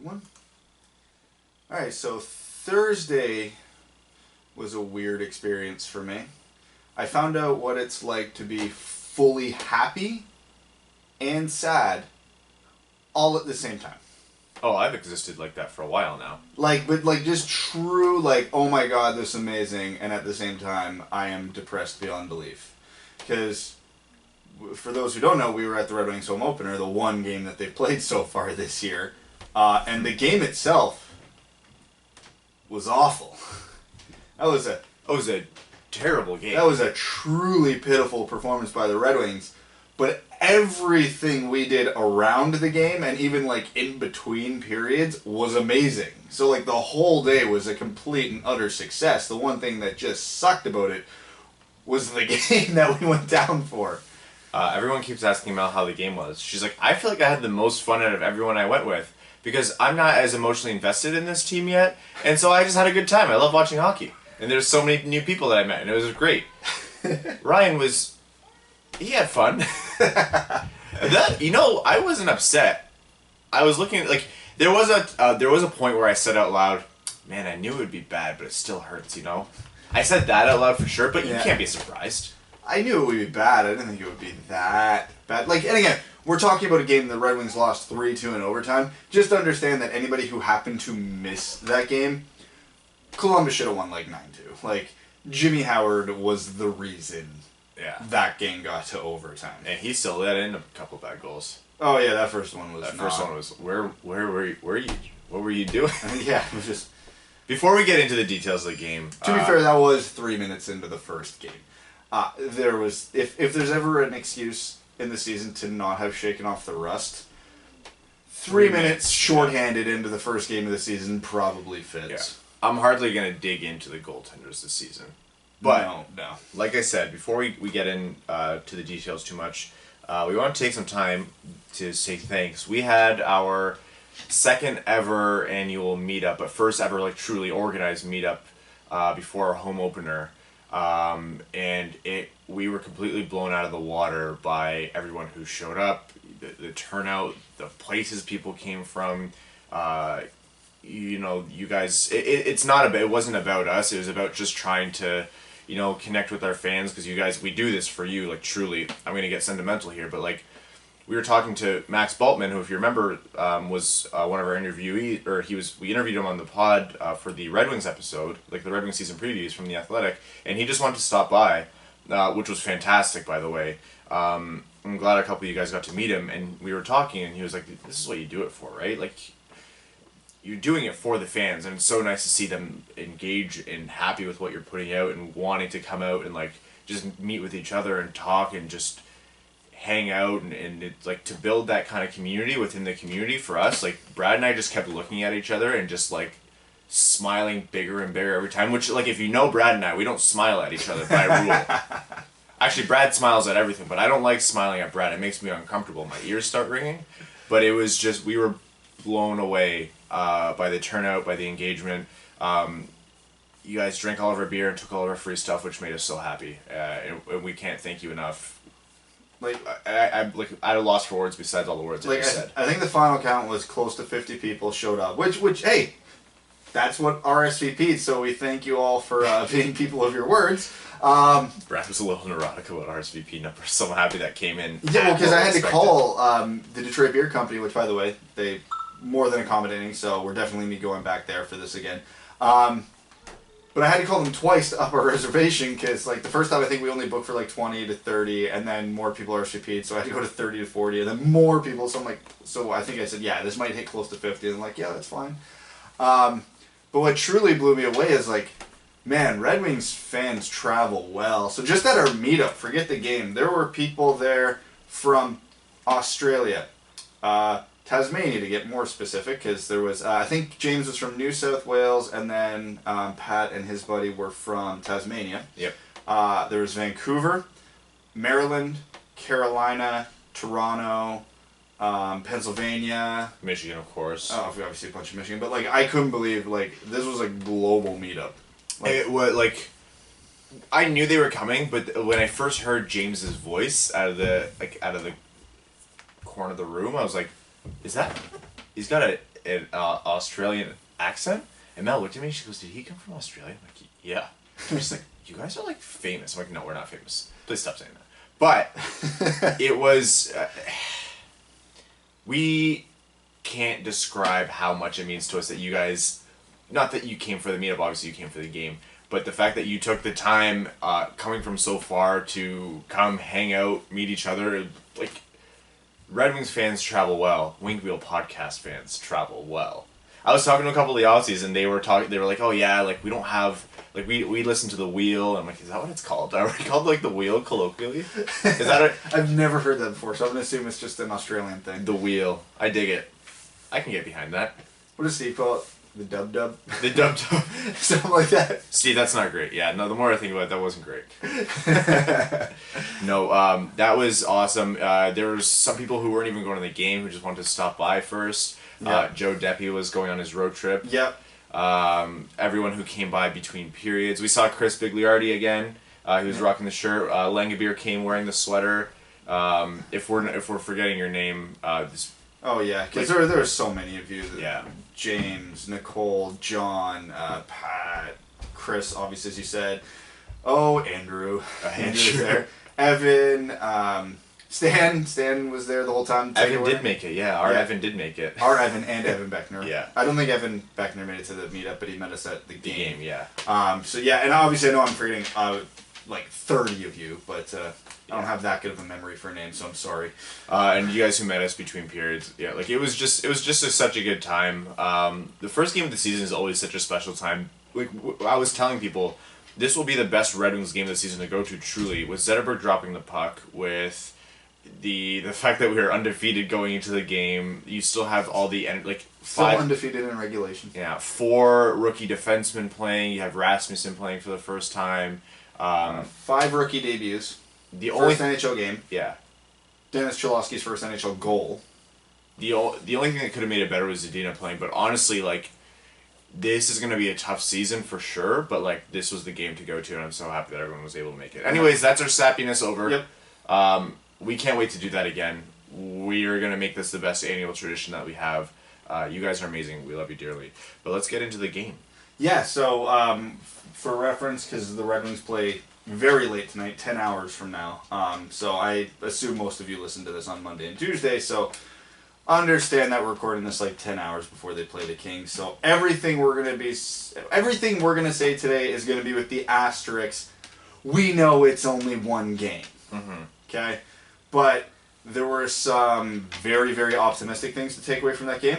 one. Alright, so Thursday was a weird experience for me. I found out what it's like to be fully happy and sad all at the same time. Oh, I've existed like that for a while now. But just true, oh my god, this is amazing, and at the same time, I am depressed beyond belief. Because, for those who don't know, we were at the Red Wings home opener, the one game that they've played so far this year, and the game itself was awful. That was a terrible game. That was a truly pitiful performance by the Red Wings. But everything we did around the game, and even in between periods, was amazing. So the whole day was a complete and utter success. The one thing that just sucked about it was the game that we went down for. Everyone keeps asking Mel how the game was. She's like, I feel like I had the most fun out of everyone I went with. Because I'm not as emotionally invested in this team yet. And so I just had a good time. I love watching hockey. And there's so many new people that I met. And it was great. Ryan he had fun. I wasn't upset. I was looking at, there was a point where I said out loud, man, I knew it would be bad, but it still hurts, I said that out loud for sure, but you can't be surprised. I knew it would be bad. I didn't think it would be that bad. And again, we're talking about a game the Red Wings lost 3-2 in overtime. Just understand that anybody who happened to miss that game, Columbus should have won 9-2. Jimmy Howard was the reason that game got to overtime. And he still let in a couple bad goals. Oh yeah, that first one was where were you? What were you doing? Yeah, it was just. Before we get into the details of the game, to be fair, that was 3 minutes into the first game. There was if there's ever an excuse in the season to not have shaken off the rust, 3 minutes shorthanded into the first game of the season probably fits. Yeah. I'm hardly gonna dig into the goaltenders this season. But, no. Like I said, before we get in to the details too much, we want to take some time to say thanks. We had our second ever annual meetup, but first ever truly organized meetup before our home opener. And we were completely blown out of the water by everyone who showed up, the turnout, the places people came from. You guys, it wasn't about us. It was about just trying to connect with our fans, because we do this for you, truly. I'm going to get sentimental here, but we were talking to Max Bultman, who, if you remember, was one of our interviewees, or we interviewed him on the pod for the Red Wings episode, the Red Wings season previews from The Athletic, and he just wanted to stop by, which was fantastic, by the way. I'm glad a couple of you guys got to meet him, and we were talking, and he was like, this is what you do it for, right? You're doing it for the fans, and it's so nice to see them engage and happy with what you're putting out and wanting to come out and just meet with each other and talk and just hang out, and it's to build that kind of community within the community. For us, Brad and I just kept looking at each other and just smiling bigger and bigger every time, which if you know Brad and I, we don't smile at each other by rule. Actually, Brad smiles at everything, but I don't like smiling at Brad. It makes me uncomfortable. My ears start ringing. But it was just, we were blown away by the turnout, by the engagement. You guys drank all of our beer and took all of our free stuff, which made us so happy. And we can't thank you enough. I'm at a loss for words besides all the words that you said. I think the final count was close to 50 people showed up, which hey, that's what RSVP'd, so we thank you all for being people of your words. Brad was a little neurotic about RSVP numbers, so I'm happy that came in. Yeah, because I had to call the Detroit Beer Company, which, by the way, they more than accommodating, so we're definitely going back there for this again. But I had to call them twice to up our reservation, because the first time I think we only booked for 20 to 30, and then more people RSVP'd, so I had to go to 30 to 40, and then more people, so I think I said, yeah, this might hit close to 50, and I'm yeah, that's fine. But what truly blew me away is man, Red Wings fans travel well. So just at our meetup, forget the game, there were people there from Australia, Tasmania to get more specific, because there was, I think James was from New South Wales, and then Pat and his buddy were from Tasmania. Yep. There was Vancouver, Maryland, Carolina, Toronto, Pennsylvania. Michigan, of course. Oh, obviously a bunch of Michigan, but I couldn't believe, this was a global meetup. It was, I knew they were coming, but when I first heard James's voice out of the corner of the room, I was like, is that, he's got an Australian accent. And Mel looked at me. She goes, "Did he come from Australia?" I'm like, "Yeah." She's like, "You guys are like famous." I'm like, "No, we're not famous. Please stop saying that." But it was. We can't describe how much it means to us that you guys. Not that you came for the meetup. Obviously, you came for the game. But the fact that you took the time, coming from so far, to come hang out, meet each other, like, Red Wings fans travel well. Wing Wheel podcast fans travel well. I was talking to a couple of the Aussies, and they were like, "Oh yeah, like we don't have, like we listen to the Wheel." I'm like, "Is that what it's called? Are we called like the Wheel colloquially? Is that it?" I've never heard that before, so I'm gonna assume it's just an Australian thing. The Wheel. I dig it. I can get behind that. What does Steve call it? The dub-dub? The dub-dub. Something like that. Steve, that's not great. Yeah, no, the more I think about it, that wasn't great. No, that was awesome. There was some people who weren't even going to the game who just wanted to stop by first. Yep. Joe Deppie was going on his road trip. Yep. Everyone who came by between periods. We saw Chris Bigliardi again. He was rocking the shirt. Langabir came wearing the sweater. If we're forgetting your name, oh yeah, because there were so many of you. Yeah. James, Nicole, John, Pat, Chris, obviously as you said. Oh, Andrew. Andrew was there. Evan, Stan was there the whole time. Evan did make it, yeah. Evan did make it. Our Evan and Evan Beckner. Yeah. I don't think Evan Beckner made it to the meetup, but he met us at the game. Yeah. So yeah, and obviously I know I'm forgetting like 30 of you, but I don't have that good of a memory for names, so I'm sorry. And you guys who met us between periods, yeah, like it was just such a good time. The first game of the season is always such a special time. Like I was telling people, this will be the best Red Wings game of the season to go to. Truly, with Zetterberg dropping the puck, with the fact that we were undefeated going into the game, you still have all the still undefeated in regulation. Yeah, 4 rookie defensemen playing. You have Rasmussen playing for the first time. 5 rookie debuts. The first NHL game. Yeah. Dennis Chowowski's first NHL goal. The only thing that could have made it better was Zadina playing, but honestly, like, this is going to be a tough season for sure, but, like, this was the game to go to, and I'm so happy that everyone was able to make it. Anyways, that's our sappiness over. Yep. We can't wait to do that again. We are going to make this the best annual tradition that we have. You guys are amazing. We love you dearly. But let's get into the game. Yeah, so for reference, because the Red Wings play very late tonight, 10 hours from now. So I assume most of you listen to this on Monday and Tuesday, so understand that we're recording this like 10 hours before they play the Kings. So everything we're gonna say today is gonna be with the asterisk. We know it's only one game. Mm-hmm. Okay? But there were some very, very optimistic things to take away from that game.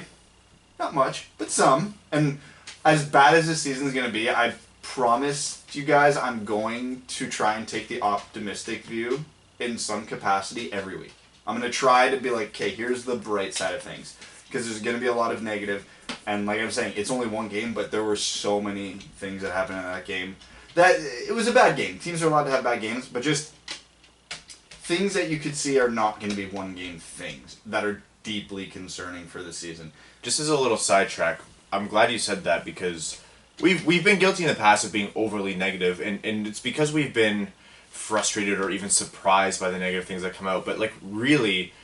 Not much, but some. And as bad as this season is going to be, I promise you guys I'm going to try and take the optimistic view in some capacity every week. I'm going to try to be like, okay, here's the bright side of things. Because there's going to be a lot of negative. And like I'm saying, it's only one game, but there were so many things that happened in that game. That it was a bad game. Teams are allowed to have bad games, but just things that you could see are not going to be one-game things that are deeply concerning for the season. Just as a little sidetrack, I'm glad you said that because we've been guilty in the past of being overly negative, and it's because we've been frustrated or even surprised by the negative things that come out. But like really,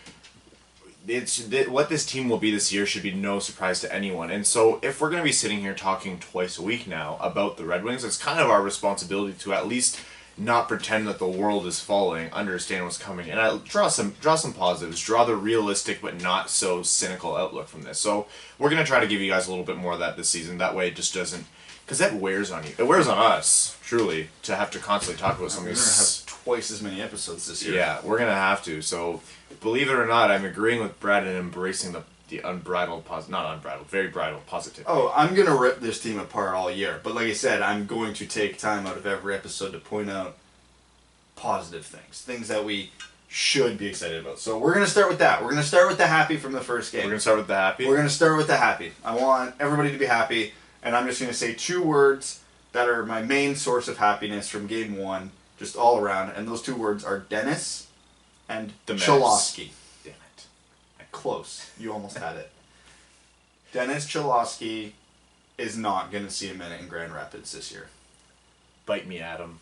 what this team will be this year should be no surprise to anyone. And so if we're going to be sitting here talking twice a week now about the Red Wings, it's kind of our responsibility to at least not pretend that the world is falling, understand what's coming, and I draw some positives, draw the realistic but not so cynical outlook from this. So we're going to try to give you guys a little bit more of that this season. That way it just doesn't, because that wears on you. It wears on us, truly, to have to constantly talk about something. We're going to have twice as many episodes this year. Yeah, we're going to have to. So believe it or not, I'm agreeing with Brad and embracing the unbridled, very bridled positivity. Oh, I'm going to rip this team apart all year. But like I said, I'm going to take time out of every episode to point out positive things that we should be excited about. So we're going to start with that. We're going to start with the happy from the first game. We're going to start with the happy? We're going to start with the happy. I want everybody to be happy, and I'm just going to say 2 words that are my main source of happiness from game 1, just all around, and those 2 words are Dennis and Chowowski. Close. You almost had it. Dennis Chowowski is not going to see a minute in Grand Rapids this year. Bite me, Adam.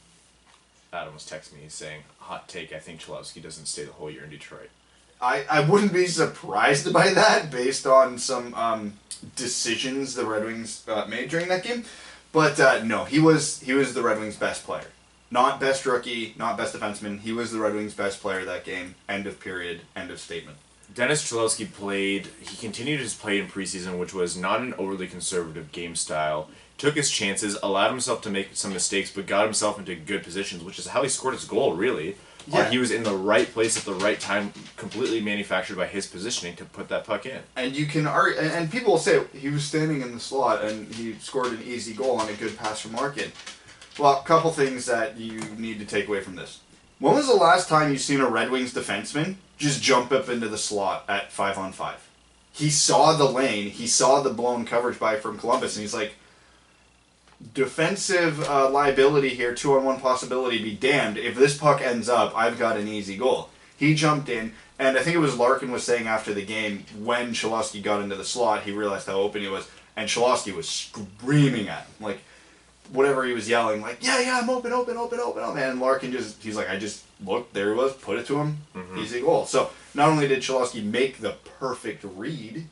Adam was texting me saying, hot take, I think Chowowski doesn't stay the whole year in Detroit. I wouldn't be surprised by that based on some decisions the Red Wings made during that game. But no, he was the Red Wings' best player. Not best rookie, not best defenseman. He was the Red Wings' best player that game. End of period. End of statement. Dennis Chowowski he continued his play in preseason, which was not an overly conservative game style. Took his chances, allowed himself to make some mistakes, but got himself into good positions, which is how he scored his goal, really. Yeah. He was in the right place at the right time, completely manufactured by his positioning to put that puck in. And you can argue, and people will say he was standing in the slot and he scored an easy goal on a good pass from Larkin. Well, a couple things that you need to take away from this. When was the last time you seen a Red Wings defenseman just jump up into the slot at 5-on-5? He saw the lane, he saw the blown coverage by from Columbus, and he's like, defensive liability here, 2-on-1 possibility, be damned. If this puck ends up, I've got an easy goal. He jumped in, and I think it was Larkin was saying after the game, when Chowowski got into the slot, he realized how open he was, and Chowowski was screaming at him, like, whatever he was yelling, like, yeah, I'm open, and Larkin he's like, I just looked, there he was, put it to him, easy goal. So, not only did Chowowski make the perfect read,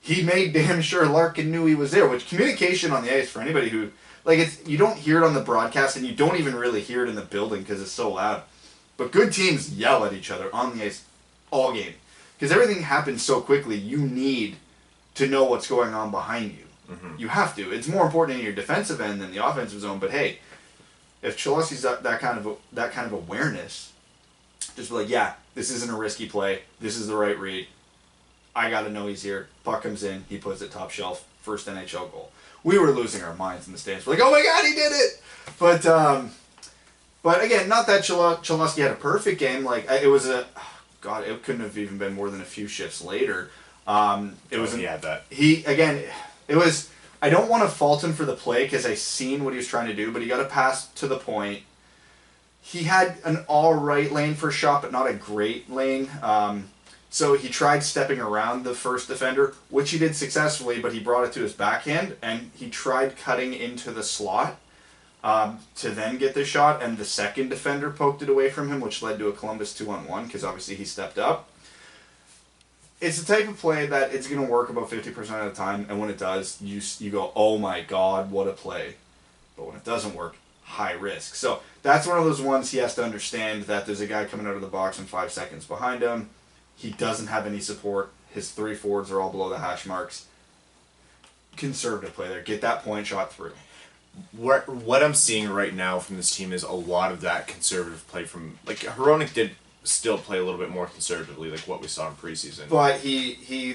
he made damn sure Larkin knew he was there, which communication on the ice, for anybody who, like, you don't hear it on the broadcast, and you don't even really hear it in the building because it's so loud, but good teams yell at each other on the ice all game, because everything happens so quickly, you need to know what's going on behind you. You have to. It's more important in your defensive end than the offensive zone. But hey, if Chowowski's got that kind of awareness, just be like, yeah, this isn't a risky play. This is the right read. I gotta know he's here. Puck comes in. He puts it top shelf. First NHL goal. We were losing our minds in the stands. We're like, oh my god, he did it! But again, not that Chowowski had a perfect game. Like it was it couldn't have even been more than a few shifts later. He had that. It was, I don't want to fault him for the play because I seen what he was trying to do, but he got a pass to the point. He had an alright lane for a shot, but not a great lane. So he tried stepping around the first defender, which he did successfully, but he brought it to his backhand, and he tried cutting into the slot to then get the shot, and the second defender poked it away from him, which led to a Columbus 2-on-1, because obviously he stepped up. It's the type of play that it's going to work about 50% of the time, and when it does, you go, oh my god, what a play. But when it doesn't work, high risk. So that's one of those ones he has to understand that there's a guy coming out of the box in 5 seconds behind him. He doesn't have any support. His 3 forwards are all below the hash marks. Conservative play there. Get that point shot through. What I'm seeing right now from this team is a lot of that conservative play from, like, Hronek did still play a little bit more conservatively, like what we saw in preseason. But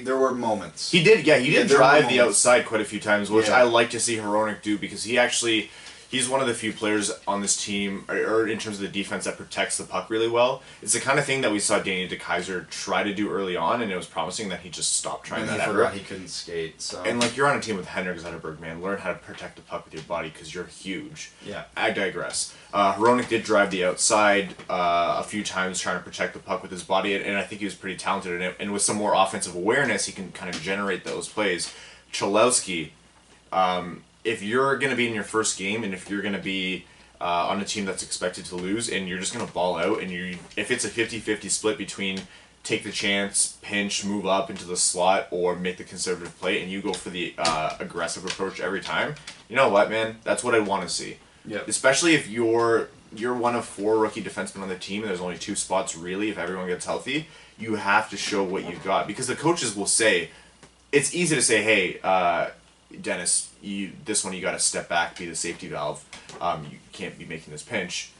there were moments. He did drive the outside quite a few times, which I like to see Hronek do, because he's one of the few players on this team, or in terms of the defense, that protects the puck really well. It's the kind of thing that we saw Danny DeKeyser try to do early on, and it was promising that he just stopped trying that. He forgot he couldn't skate. So. And like, you're on a team with Henrik Zetterberg, man. Learn how to protect the puck with your body, because you're huge. Yeah. I digress. Hronek did drive the outside a few times trying to protect the puck with his body, and I think he was pretty talented in it. And with some more offensive awareness, he can kind of generate those plays. Chowowski, if you're going to be in your first game, and if you're going to be on a team that's expected to lose, and you're just going to ball out, and if it's a 50-50 split between take the chance, pinch, move up into the slot, or make the conservative play, and you go for the aggressive approach every time, you know what, man? That's what I want to see. Yep. Especially if you're one of 4 rookie defensemen on the team, and there's only 2 spots really, if everyone gets healthy, you have to show what you've got. Because the coaches will say, it's easy to say, hey, Dennis, this one you got to step back, be the safety valve. You can't be making this pinch,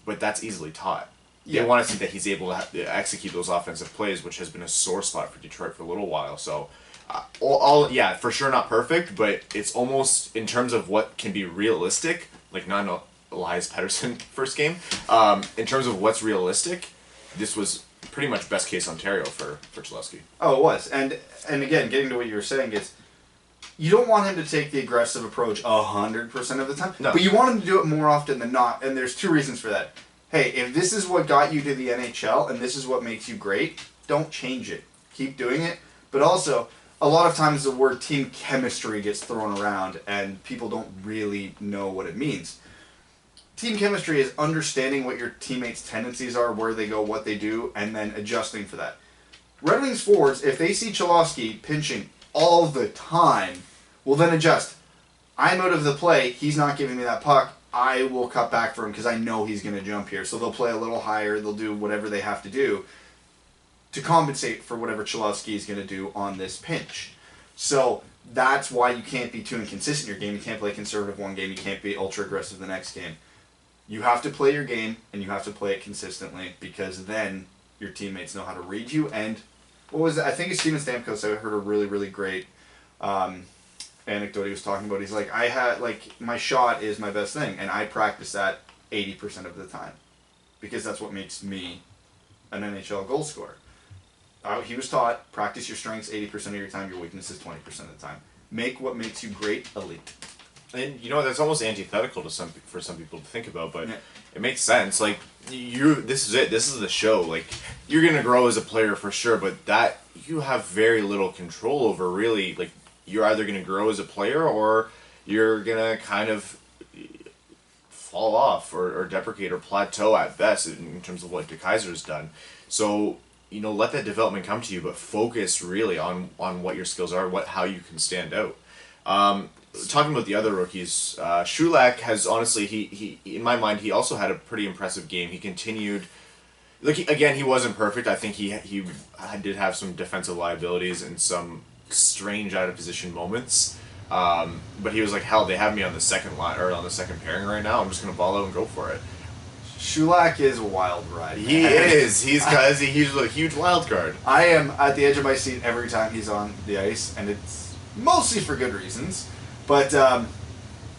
but that's easily taught. Yeah. They want to see that he's able to execute those offensive plays, which has been a sore spot for Detroit for a little while. So, for sure not perfect, but it's almost, in terms of what can be realistic, like not Elias Pettersson first game. In terms of what's realistic, this was pretty much best case Ontario for Chowowski. Oh, it was, and again, getting to what you were saying is, you don't want him to take the aggressive approach 100% of the time, no. But you want him to do it more often than not, and there's 2 reasons for that. Hey, if this is what got you to the NHL, and this is what makes you great, don't change it. Keep doing it. But also, a lot of times the word team chemistry gets thrown around, and people don't really know what it means. Team chemistry is understanding what your teammates' tendencies are, where they go, what they do, and then adjusting for that. Red Wings forwards, if they see Chowowski pinching all the time, will then adjust. I'm out of the play. He's not giving me that puck. I will cut back for him because I know he's going to jump here. So they'll play a little higher. They'll do whatever they have to do to compensate for whatever Chowowski is going to do on this pinch. So that's why you can't be too inconsistent in your game. You can't play conservative one game. You can't be ultra aggressive the next game. You have to play your game, and you have to play it consistently because then your teammates know how to read you. And what was it? I think it's Steven Stamkos. I heard a really, really great anecdote he was talking about. He's like, my shot is my best thing, and I practice that 80% of the time because that's what makes me an NHL goal scorer. He was taught, practice your strengths 80% of your time, your weaknesses 20% of the time. Make what makes you great elite. And you know, that's almost antithetical to for some people to think about, but it makes sense. Like, this is it. This is the show. Like, you're going to grow as a player for sure, but that you have very little control over, really. Like, you're either going to grow as a player or you're going to kind of fall off or deprecate or plateau at best in terms of what DeKeyser's done. So, you know, let that development come to you, but focus really on what your skills are, how you can stand out. Talking about the other rookies, Shulak has honestly, he in my mind, he also had a pretty impressive game. He continued, again, he wasn't perfect. I think he did have some defensive liabilities and some strange out of position moments. But he was like, hell, they have me on the second line or on the second pairing right now. I'm just gonna ball out and go for it. Shulak is a wild ride. Man. He is. He's a huge wild card. I am at the edge of my seat every time he's on the ice, and it's mostly for good reasons. But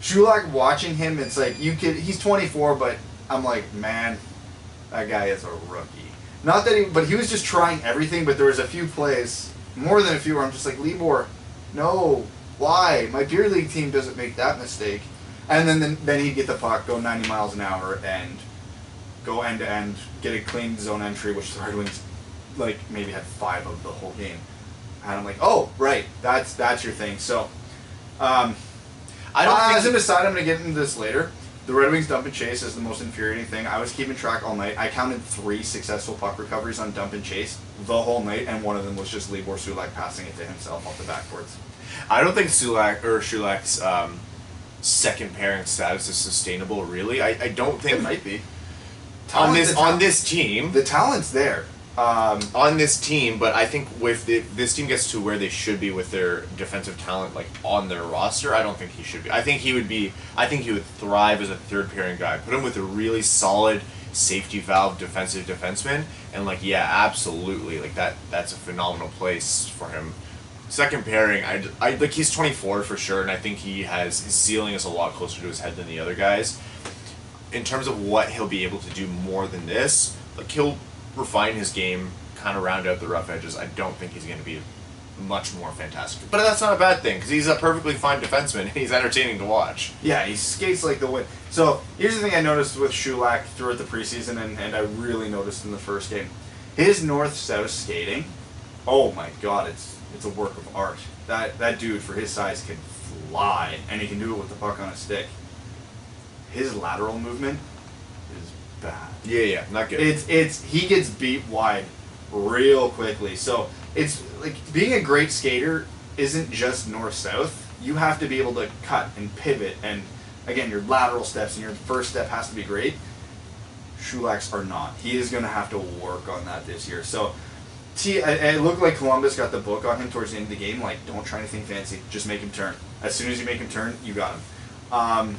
Shulak, watching him, it's like he's 24, but I'm like, man, that guy is a rookie. Not that but he was just trying everything. But there was a few plays, more than a few, where I'm just like, Libor, no, why? My beer league team doesn't make that mistake. And then he'd get the puck, go 90 miles an hour, and go end to end, get a clean zone entry, which the Red Wings maybe had 5 of the whole game. And I'm like, oh, right, that's your thing. So, I don't. As an aside, I'm gonna get into this later. The Red Wings dump and chase is the most infuriating thing. I was keeping track all night. I counted 3 successful puck recoveries on dump and chase the whole night, and one of them was just Libor Sulak passing it to himself off the backboards. I don't think Shulak's second pairing status is sustainable. Really, I don't think it might be. On this team, the talent's there. On this team, but I think this team gets to where they should be with their defensive talent, like on their roster, I don't think he should be. I think he would thrive as a third pairing guy. Put him with a really solid safety valve defensive defenseman, and absolutely, that's a phenomenal place for him. Second pairing, I he's 24 for sure, and I think his ceiling is a lot closer to his head than the other guys. In terms of what he'll be able to do more than this, he'll refine his game, kind of round out the rough edges. I don't think he's going to be much more fantastic. But that's not a bad thing, because he's a perfectly fine defenseman, and he's entertaining to watch. Yeah, he skates like the wind. So, here's the thing I noticed with Shulak throughout the preseason, and I really noticed in the first game. His north-south skating, oh my god, it's a work of art. That dude, for his size, can fly, and he can do it with the puck on a stick. His lateral movement is bad. Yeah, not good. He gets beat wide real quickly. So it's like being a great skater isn't just north-south. You have to be able to cut and pivot, and again, your lateral steps and your first step has to be great. Shulak's are not. He is going to have to work on that this year. So it looked like Columbus got the book on him towards the end of the game. Like, don't try anything fancy. Just make him turn. As soon as you make him turn, you got him.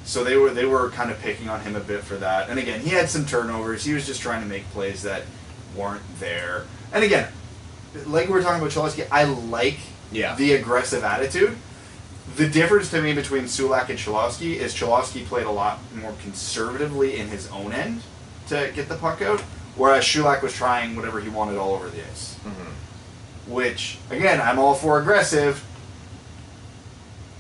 So they were kind of picking on him a bit for that. And again, he had some turnovers. He was just trying to make plays that weren't there. And again, like we were talking about Chowowski, I like the aggressive attitude. The difference to me between Sulak and Chowowski is Chowowski played a lot more conservatively in his own end to get the puck out, whereas Shulak was trying whatever he wanted all over the ice. Mm-hmm. Which, again, I'm all for aggressive.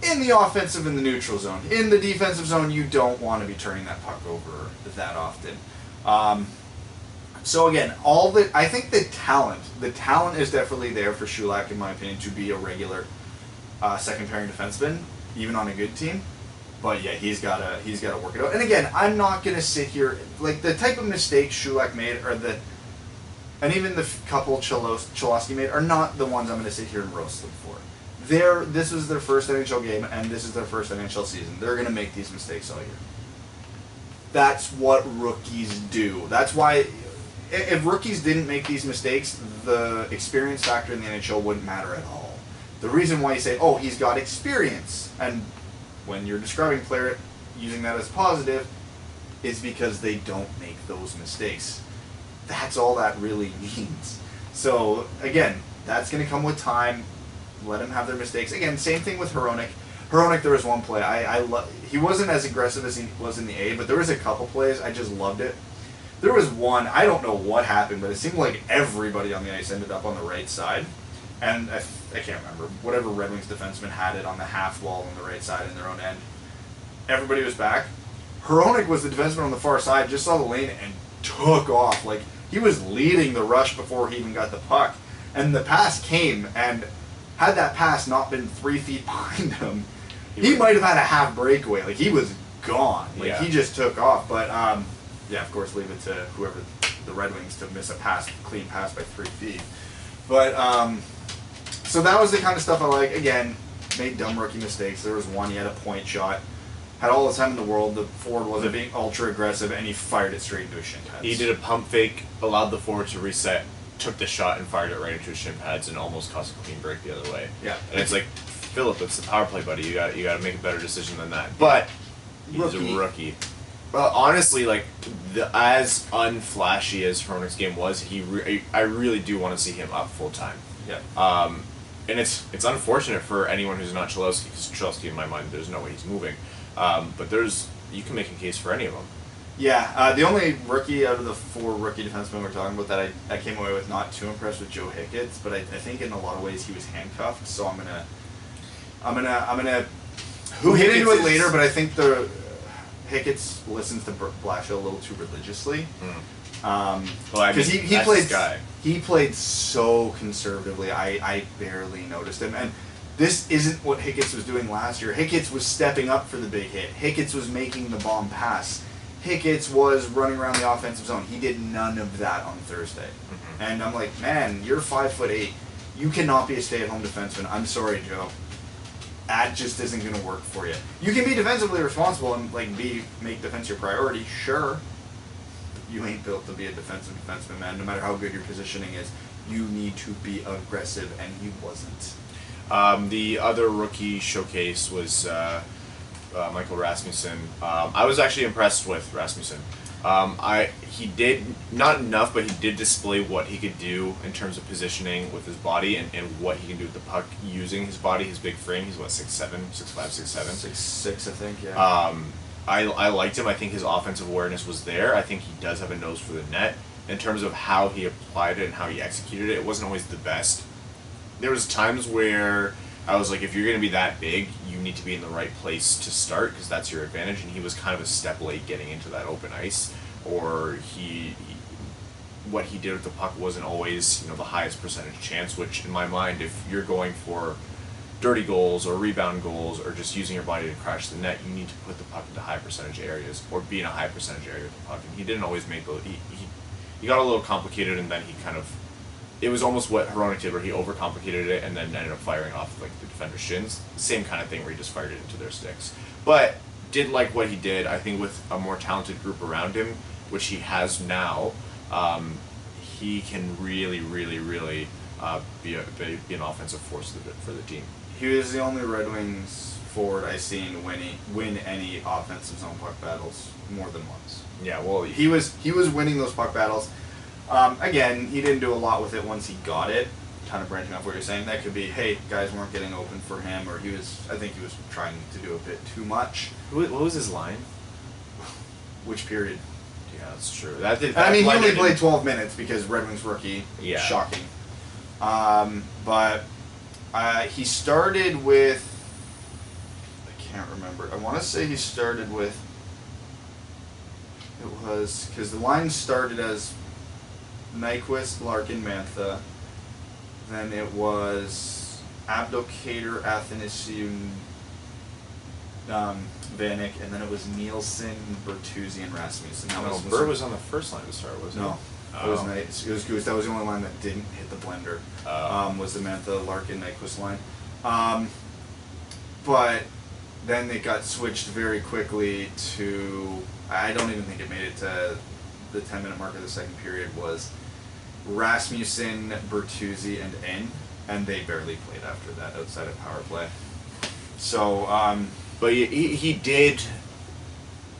In the offensive and the neutral zone. In the defensive zone, you don't want to be turning that puck over that often. So again, I think the talent is definitely there for Shulak, in my opinion, to be a regular second pairing defenseman, even on a good team. But yeah, he's gotta work it out. And again, I'm not gonna sit here the type of mistakes Shulak made are and even the couple Chowowski made are not the ones I'm going to sit here and roast them for. This is their first NHL game, and this is their first NHL season. They're going to make these mistakes all year. That's what rookies do. That's why, if rookies didn't make these mistakes, the experience factor in the NHL wouldn't matter at all. The reason why you say, oh, he's got experience, and when you're describing a player using that as positive, is because they don't make those mistakes. That's all that really means. So, again, that's going to come with time. Let him have their mistakes. Again, same thing with Hronek. Hronek, there was one play. He wasn't as aggressive as he was in the A, but there was a couple plays. I just loved it. There was one, I don't know what happened, but it seemed like everybody on the ice ended up on the right side. And I can't remember. Whatever Red Wings defenseman had it on the half wall on the right side in their own end. Everybody was back. Hronek was the defenseman on the far side, just saw the lane and took off. Like, he was leading the rush before he even got the puck. And the pass came, and had that pass not been 3 feet behind him, he might have had a half breakaway. Like, he was gone. Like, he just took off. But, yeah, of course, leave it to whoever the Red Wings to miss a clean pass by 3 feet. But, so that was the kind of stuff I like. Again, made dumb rookie mistakes. There was one, he had a point shot. Had all the time in the world. The forward wasn't being ultra aggressive, and he fired it straight into his shin pads. He did a pump fake, allowed the forward to reset, took the shot, and fired it right into his shin pads, and almost caused a clean break the other way. Yeah, and it's like, Philip, it's the power play, buddy. You got to make a better decision than that. But he's a rookie. Well, honestly, like as unflashy as Hronek's game was, I really do want to see him up full time. Yeah. And it's unfortunate for anyone who's not Chowowski, because Chowowski, in my mind, there's no way he's moving. But you can make a case for any of them. Yeah, the only rookie out of the 4 rookie defensemen we're talking about that I came away with not too impressed with Joe Hicketts, but I think in a lot of ways he was handcuffed. So I'm gonna hit into it later, but I think the Hicketts listens to Blashill a little too religiously. Because he played so conservatively. I barely noticed him, and this isn't what Hicketts was doing last year. Hicketts was stepping up for the big hit. Hicketts was making the bomb pass. Hicketts was running around the offensive zone. He did none of that on Thursday. Mm-hmm. And I'm like, man, you're 5'8". You cannot be a stay-at-home defenseman. I'm sorry, Joe. That just isn't going to work for you. You can be defensively responsible and make defense your priority, sure. You ain't built to be a defensive defenseman, man. No matter how good your positioning is, you need to be aggressive, and he wasn't. The other rookie showcase was Michael Rasmussen. I was actually impressed with Rasmussen. He did not enough, but he did display what he could do in terms of positioning with his body and what he can do with the puck using his body, his big frame. He's what, 6'7", 6'5", 6'7"? 6'6", I think. Yeah. I liked him. I think his offensive awareness was there. I think he does have a nose for the net. In terms of how he applied it and how he executed it, it wasn't always the best. There was times where I was like, if you're going to be that big, you need to be in the right place to start because that's your advantage. And he was kind of a step late getting into that open ice, or what he did with the puck wasn't always the highest percentage chance. Which in my mind, if you're going for dirty goals or rebound goals or just using your body to crash the net, you need to put the puck into high percentage areas or be in a high percentage area with the puck. And he didn't always make those. He got a little complicated, and then he kind of. It was almost what Hronek did, where he overcomplicated it and then ended up firing off the defender's shins. Same kind of thing where he just fired it into their sticks. But did like what he did. I think with a more talented group around him, which he has now, he can really, really, really be an offensive force for the team. He was the only Red Wings forward I've seen win any offensive zone puck battles more than once. Yeah, well, he was winning those puck battles. Again, he didn't do a lot with it once he got it. Kind of branching off what you're saying, that could be, hey, guys weren't getting open for him, or I think he was trying to do a bit too much. What was his line? Which period? Yeah, that's true. He only played 12 minutes because Red Wings rookie. Yeah. Shocking. But he started with, I can't remember. I want to say he started with, it was, because the line started as Nyquist, Larkin, Mantha. Then it was Abdelkader, Athanasiou, Vanek, and then it was Nielsen, Bertuzzi, and Rasmussen. Burr was on the first line to start, wasn't he? No. It was nice. It was Goose. That was the only line that didn't hit the blender. Was the Mantha Larkin Nyquist line. But then they got switched very quickly to. I don't even think it made it to the 10-minute mark of the second period. Was Rasmussen, Bertuzzi, and N, and they barely played after that outside of power play. So, but he did.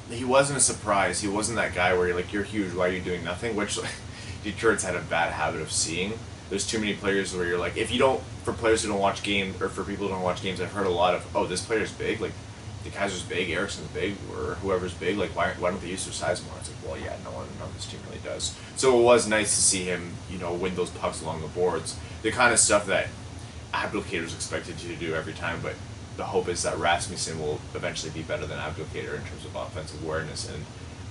He wasn't a surprise. He wasn't that guy where you're like, you're huge, why are you doing nothing? Which like, Detroit's had a bad habit of seeing. There's too many players where you're like, if you don't, for players who don't watch games, or for people who don't watch games, I've heard a lot of, oh, this player's big, like, the Kaiser's big, Ericsson's big, or whoever's big, like, why don't they use their size more? It's like, well, yeah, no one on this team really does. So it was nice to see him, win those pucks along the boards. The kind of stuff that Abdelkader's expected you to do every time, but the hope is that Rasmussen will eventually be better than Abdelkader in terms of offensive awareness, and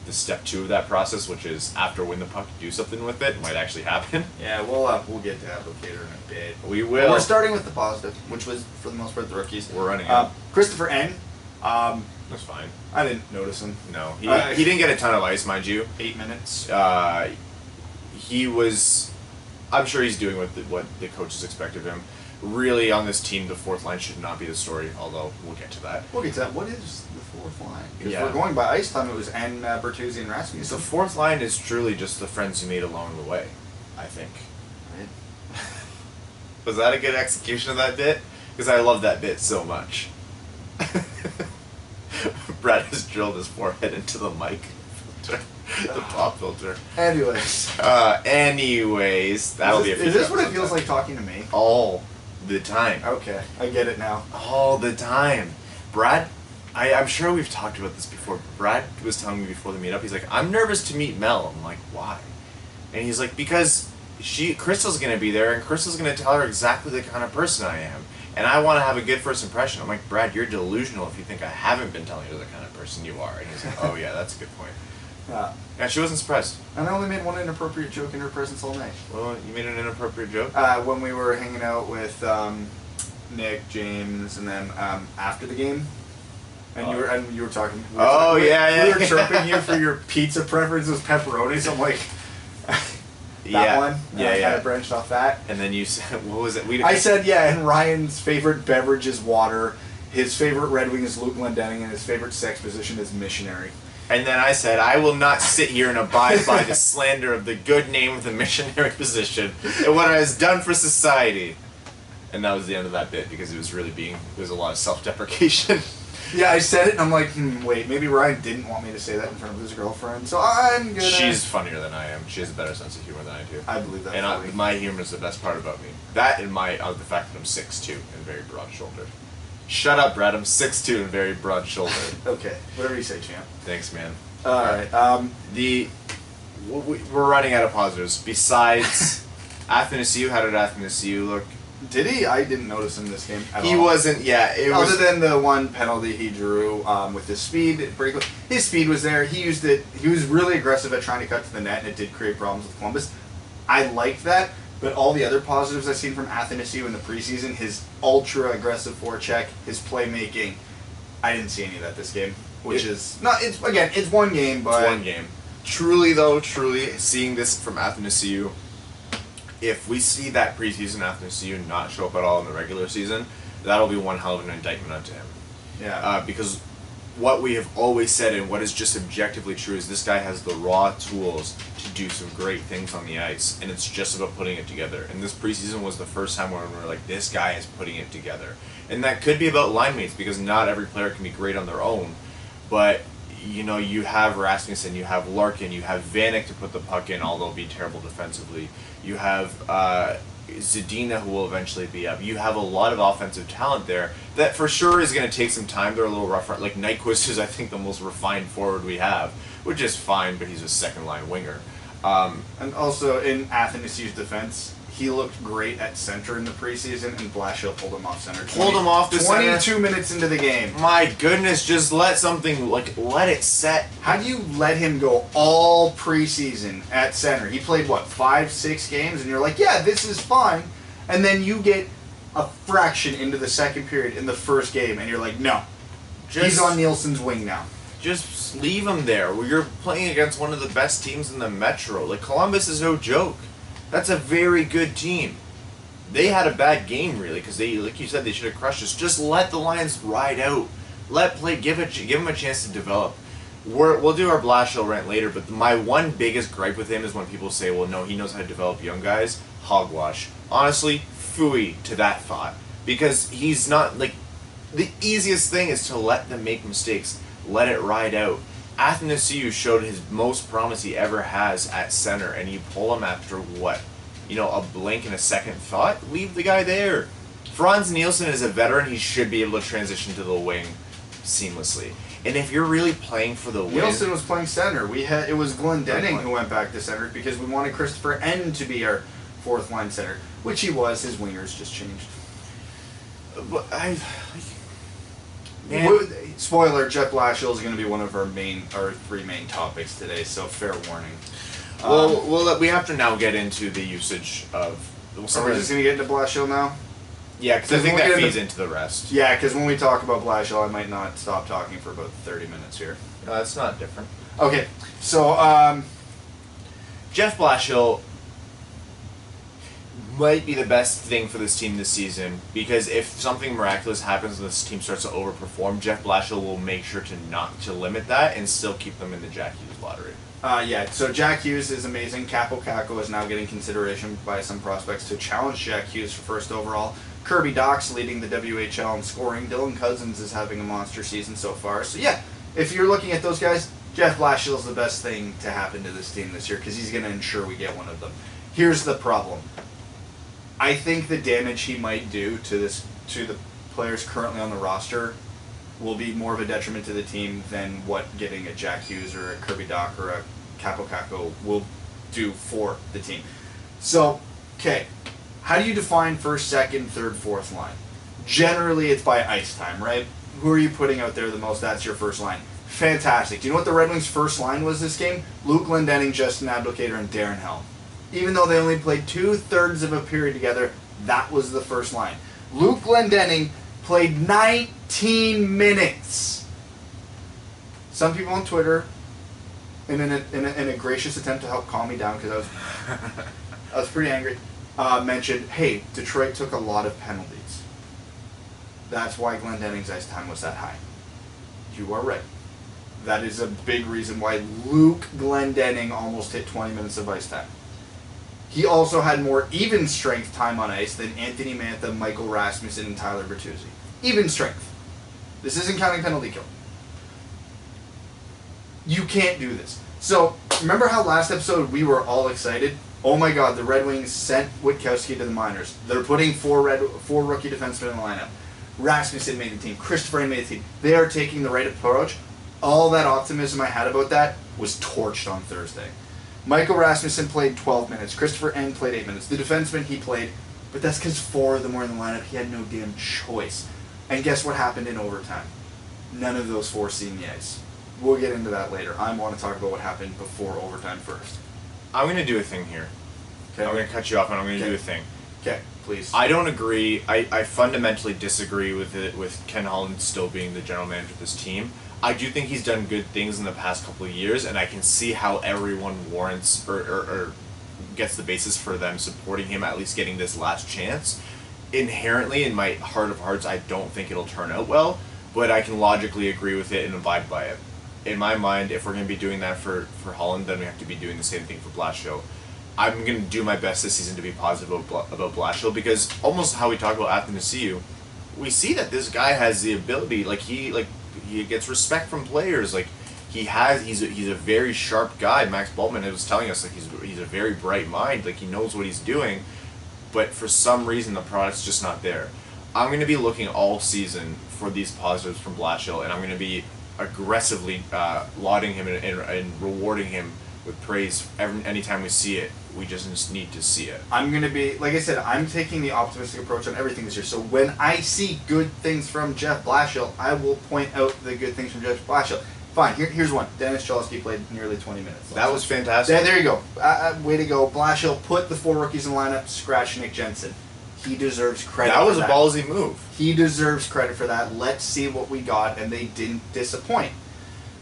the step 2 of that process, which is after win the puck, do something with it, might actually happen. Yeah, we'll get to Abdelkader in a bit. We will. Well, we're starting with the positive, which was for the most part the rookies. We're running out. Christopher N. That's fine. I didn't notice him. No, he didn't get a ton of ice, mind you. 8 minutes. He was. I'm sure he's doing what the coaches expect of him. Really, on this team, the fourth line should not be the story, although we'll get to that. We'll get to that. What is the fourth line? Because Yeah. we're going by ice time, it was N, Bertuzzi, and Rasmussen. The fourth line is truly just the friends you made along the way, I think. Right. Was that a good execution of that bit? Because I love that bit so much. Brad has drilled his forehead into the mic filter, the pop filter. Anyways. That'll be a future Is this what it episode feels time. like talking to me? All the time. Okay, I get it now. All the time. Brad, I'm sure we've talked about this before, but Brad was telling me before the meetup, he's like, I'm nervous to meet Mel. I'm like, why? And he's like, because Crystal's going to be there, and Crystal's going to tell her exactly the kind of person I am. And I want to have a good first impression. I'm like, Brad, you're delusional if you think I haven't been telling you the kind of person you are. And he's like, oh yeah, that's a good point. And she wasn't surprised. And I only made one inappropriate joke in her presence all night. Well, you made an inappropriate joke? When we were hanging out with Nick, James, and then after the game, and you were talking. We were chirping you for your pizza preferences, pepperonis. I'm like, that one. I kind of branched off that. And then you said, what was it? I said, and Ryan's favorite beverage is water. His favorite Red Wing is Luke Glendenning, and his favorite sex position is missionary. And then I said, I will not sit here and abide by the slander of the good name of the missionary position and what it has done for society. And that was the end of that bit, because it was a lot of self-deprecation. Yeah, I said it, and I'm like, wait, maybe Ryan didn't want me to say that in front of his girlfriend, so I'm gonna... She's funnier than I am. She has a better sense of humor than I do. I believe that. And my humor is the best part about me. That and the fact that I'm 6'2" and very broad-shouldered. Shut up, Brad. I'm 6'2" and very broad-shouldered. Okay, whatever you say, champ. Thanks, man. Alright, we're running out of positives. Besides Athanasiou, how did Athanasiou look? Did he? I didn't notice him this game at all. He wasn't, Other than the one penalty he drew with his speed. His speed was there. He used it. He was really aggressive at trying to cut to the net, and it did create problems with Columbus. I liked that, but all the other positives I've seen from Athanasiou in the preseason, his ultra-aggressive forecheck, his playmaking, I didn't see any of that this game. Which is not. It's one game, but it's one game. Truly, seeing this from Athanasiou, if we see that preseason Athanasiou not show up at all in the regular season, that'll be one hell of an indictment onto him. Yeah. Because what we have always said, and what is just objectively true, is this guy has the raw tools to do some great things on the ice, and it's just about putting it together. And this preseason was the first time when we were like, this guy is putting it together. And that could be about line mates, because not every player can be great on their own. But, you have Rasmussen, you have Larkin, you have Vanek to put the puck in, although be terrible defensively. You have Zadina, who will eventually be up. You have a lot of offensive talent there that for sure is going to take some time. They're a little rough. Like Nyquist is, I think, the most refined forward we have, which is fine, but he's a second-line winger. And also, in Athanasiou's defense, he looked great at center in the preseason, and Blashill pulled him off center. Pulled him off the center? 22 minutes into the game. My goodness, just let it set. How do you let him go all preseason at center? He played, 5-6 games, and you're like, yeah, this is fine. And then you get a fraction into the second period in the first game, and you're like, no. He's on Nielsen's wing now. Just leave him there. You're playing against one of the best teams in the Metro. Like, Columbus is no joke. That's a very good team. They had a bad game, really, because they, like you said, they should have crushed us. Just let the Lions ride out. Give him a chance to develop. We'll do our Blashill rant later, but my one biggest gripe with him is when people say, well, no, he knows how to develop young guys. Hogwash. Honestly, phooey to that thought. Because he's not, like, the easiest thing is to let them make mistakes. Let it ride out. Athanasiou showed his most promise he ever has at center, and you pull him after what? You know, a blink and a second thought? Leave the guy there. Franz Nielsen is a veteran. He should be able to transition to the wing seamlessly. And if you're really playing for the win... Nielsen was playing center. It was Glenn Denning who went back to center because we wanted Christopher N to be our fourth line center, which he was. His wingers just changed. But Spoiler, Jeff Blashill is going to be one of our three main topics today, so fair warning. We have to now get into the usage of... Are we just going to get into Blashill now? Yeah, because I think that feeds into the rest. Yeah, because when we talk about Blashill, I might not stop talking for about 30 minutes here. No, that's not different. Okay, so... Jeff Blashill might be the best thing for this team this season, because if something miraculous happens and this team starts to overperform, Jeff Blashill will make sure to limit that and still keep them in the Jack Hughes lottery. So Jack Hughes is amazing. Capo Caco is now getting consideration by some prospects to challenge Jack Hughes for first overall. Kirby Doc's leading the WHL in scoring. Dylan Cousins is having a monster season so far. So yeah, if you're looking at those guys, Jeff Blashill is the best thing to happen to this team this year because he's going to ensure we get one of them. Here's the problem. I think the damage he might do to the players currently on the roster will be more of a detriment to the team than what getting a Jack Hughes or a Kirby Doc or a Capo Caco will do for the team. So, okay, how do you define first, second, third, fourth line? Generally, it's by ice time, right? Who are you putting out there the most? That's your first line. Fantastic. Do you know what the Red Wings' first line was this game? Luke Glendening, Justin Abdelkader, and Darren Helm. Even though they only played 2/3 of a period together, that was the first line. Luke Glendening played 19 minutes. Some people on Twitter, in a gracious attempt to help calm me down because I was pretty angry, mentioned, hey, Detroit took a lot of penalties. That's why Glendening's ice time was that high. You are right. That is a big reason why Luke Glendening almost hit 20 minutes of ice time. He also had more even strength time on ice than Anthony Mantha, Michael Rasmussen, and Tyler Bertuzzi. Even strength. This isn't counting penalty kill. You can't do this. So, remember how last episode we were all excited? Oh my god, the Red Wings sent Witkowski to the minors. They're putting four rookie defensemen in the lineup. Rasmussen made the team. Christopher made the team. They are taking the right approach. All that optimism I had about that was torched on Thursday. Michael Rasmussen played 12 minutes. Christopher N played 8 minutes. The defenseman, he played, but that's because 4 of them were in the lineup. He had no damn choice. And guess what happened in overtime? None of those 4 seen the ice. We'll get into that later. I want to talk about what happened before overtime first. I'm going to do a thing here. Okay. I'm going to cut you off and I'm going to do a thing. Okay, please. I don't agree. I fundamentally disagree with Ken Holland still being the general manager of this team. I do think he's done good things in the past couple of years, and I can see how everyone warrants or gets the basis for them supporting him, at least getting this last chance. Inherently, in my heart of hearts, I don't think it'll turn out well, but I can logically agree with it and abide by it. In my mind, if we're going to be doing that for Holland, then we have to be doing the same thing for Blashill. I'm going to do my best this season to be positive about Blashill, because almost how we talk about Athanasiou, we see that this guy has the ability, he gets respect from players. He's a very sharp guy. Max Bultman was telling us he's a very bright mind. He knows what he's doing, but for some reason the product's just not there. I'm going to be looking all season for these positives from Blashill, and I'm going to be aggressively lauding him and rewarding him with praise anytime we see it. We just need to see it. I'm going to be, like I said, I'm taking the optimistic approach on everything this year. So when I see good things from Jeff Blashill, I will point out the good things from Jeff Blashill. Fine, here's one. Dennis Chowowski played nearly 20 minutes. That was fantastic. There you go. Way to go. Blashill put the 4 rookies in the lineup, scratch Nick Jensen. He deserves credit for that. That was a ballsy move. He deserves credit for that. Let's see what we got, and they didn't disappoint.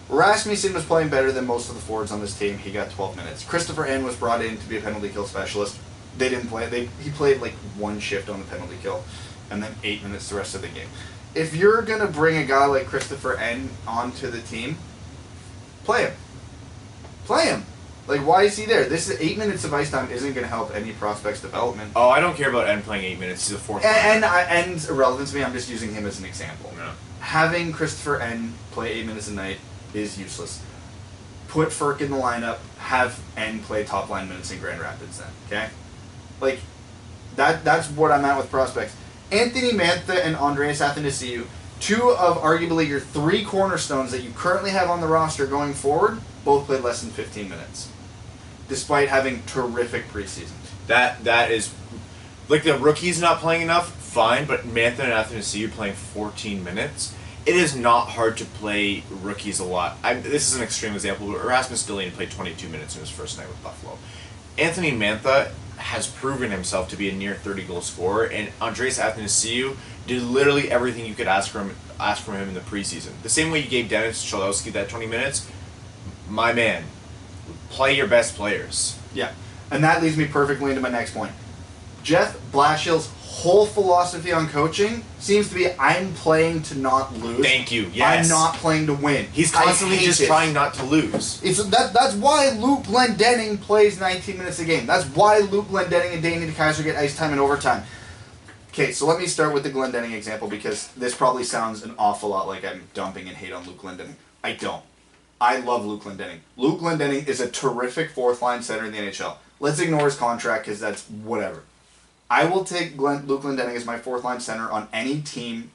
Rasmussen was playing better than most of the forwards on this team. He got 12 minutes. Christopher N was brought in to be a penalty kill specialist. They didn't play. He played like one shift on the penalty kill, and then 8 minutes the rest of the game. If you're going to bring a guy like Christopher N onto the team, play him. Play him. Like, why is he there? This is 8 minutes of ice time isn't going to help any prospect's development. Oh, I don't care about N playing 8 minutes. He's a fourth. And irrelevant to me. I'm just using him as an example. No. Having Christopher N play 8 minutes a night is useless. Put Ferk in the lineup. Have N play top line minutes in Grand Rapids then. Okay? Like, that's what I'm at with prospects. Anthony Mantha and Andreas Athanasiou, two of arguably your three cornerstones that you currently have on the roster going forward, both played less than 15 minutes. Despite having terrific preseasons. That is... Like, the rookies not playing enough, fine, but Mantha and Athanasiou playing 14 minutes... It is not hard to play rookies a lot. This is an extreme example, but Rasmus Dillon played 22 minutes in his first night with Buffalo. Anthony Mantha has proven himself to be a near 30-goal scorer, and Andreas Athanasiou did literally everything you could ask from him in the preseason. The same way you gave Dennis Chowowski that 20 minutes, my man, play your best players. Yeah, and that leads me perfectly into my next point. Jeff Blashill's whole philosophy on coaching seems to be, I'm playing to not lose. Thank you, yes. I'm not playing to win. He's constantly just trying not to lose. That's why Luke Glendening plays 19 minutes a game. That's why Luke Glendening and Danny DeKaiser get ice time in overtime. Okay, so let me start with the Glendening example, because this probably sounds an awful lot like I'm dumping and hate on Luke Glendening. I don't. I love Luke Glendening. Luke Glendening is a terrific fourth-line center in the NHL. Let's ignore his contract, because that's whatever. I will take Luke Glendening as my fourth-line center on any team,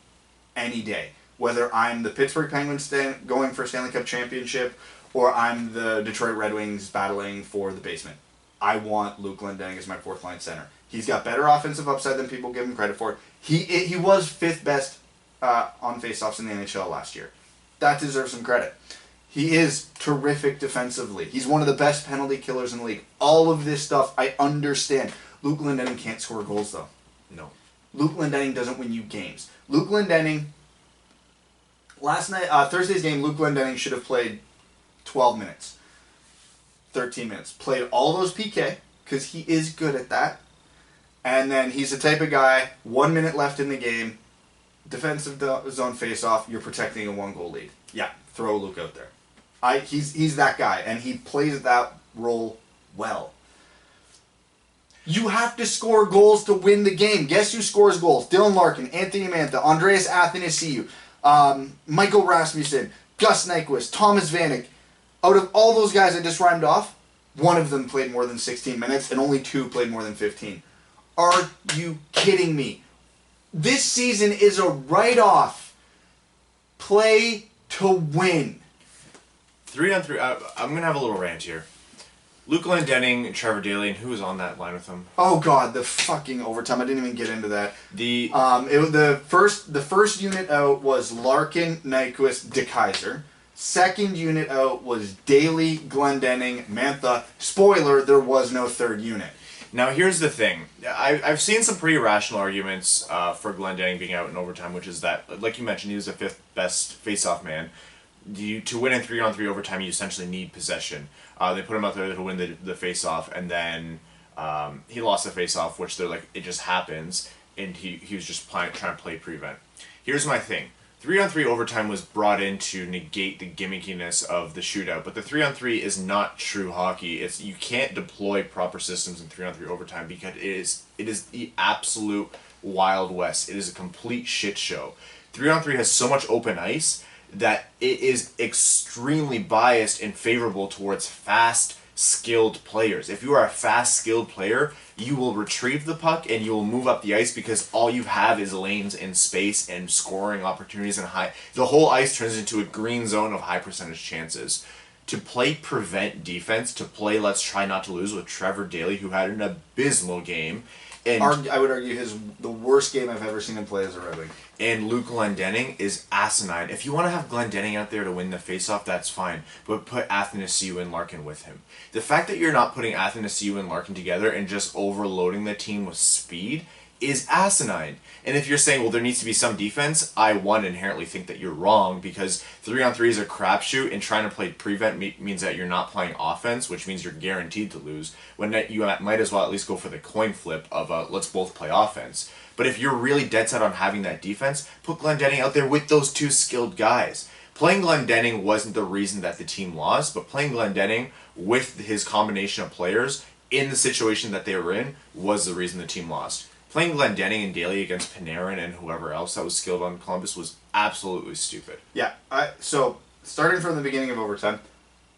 any day. Whether I'm the Pittsburgh Penguins going for a Stanley Cup championship, or I'm the Detroit Red Wings battling for the basement. I want Luke Glendening as my fourth-line center. He's got better offensive upside than people give him credit for. He was fifth best on faceoffs in the NHL last year. That deserves some credit. He is terrific defensively. He's one of the best penalty killers in the league. All of this stuff, I understand. Luke Glendening can't score goals, though. No. Luke Glendening doesn't win you games. Luke Glendening, Thursday's game, Luke Glendening should have played 12 minutes. 13 minutes. Played all those PK, because he is good at that. And then he's the type of guy, 1 minute left in the game, defensive zone face-off, you're protecting a one-goal lead. Yeah, throw Luke out there. He's that guy, and he plays that role well. You have to score goals to win the game. Guess who scores goals? Dylan Larkin, Anthony Mantha, Andreas Athanasiou, Michael Rasmussen, Gus Nyquist, Thomas Vanek. Out of all those guys I just rhymed off, one of them played more than 16 minutes, and only two played more than 15. Are you kidding me? This season is a write-off. Play to win. 3-on-3. I'm going to have a little rant here. Luke Glendening, Trevor Daley, and who was on that line with him? Oh God, the fucking overtime! I didn't even get into that. The first unit out was Larkin, Nyquist, DeKaiser. Second unit out was Daley, Glendening, Mantha. Spoiler: there was no third unit. Now here's the thing. I've seen some pretty rational arguments for Glendening being out in overtime, which is that, like you mentioned, he was the fifth best face-off man. To win in 3-on-3 overtime, you essentially need possession. They put him out there to win the face-off, and then he lost the face-off, which they're like, it just happens, and he was just trying to play prevent. Here's my thing. 3-on-3 overtime was brought in to negate the gimmickiness of the shootout, but the 3-on-3 is not true hockey. You can't deploy proper systems in 3-on-3 overtime because it is the absolute Wild West. It is a complete shit show. 3-on-3 has so much open ice that it is extremely biased and favorable towards fast, skilled players. If you are a fast, skilled player, you will retrieve the puck and you will move up the ice because all you have is lanes and space and scoring opportunities and the whole ice turns into a green zone of high percentage chances. To play prevent defense, to play let's try not to lose with Trevor Daley, who had an abysmal game, and I would argue the worst game I've ever seen him play as a Red Wing. And Luke Glendening is asinine. If you want to have Glendening out there to win the faceoff, that's fine. But put Athanasiou and Larkin with him. The fact that you're not putting Athanasiou and Larkin together and just overloading the team with speed is asinine. And if you're saying, well, there needs to be some defense, I, one, inherently think that you're wrong, because 3-on-3 is a crapshoot, and trying to play prevent means that you're not playing offense, which means you're guaranteed to lose, when you might as well at least go for the coin flip of let's both play offense. But if you're really dead set on having that defense, put Glendening out there with those two skilled guys. Playing Glendening wasn't the reason that the team lost, but playing Glendening with his combination of players in the situation that they were in was the reason the team lost. Playing Glendening and Daly against Panarin and whoever else that was skilled on Columbus was absolutely stupid. Yeah, so starting from the beginning of overtime,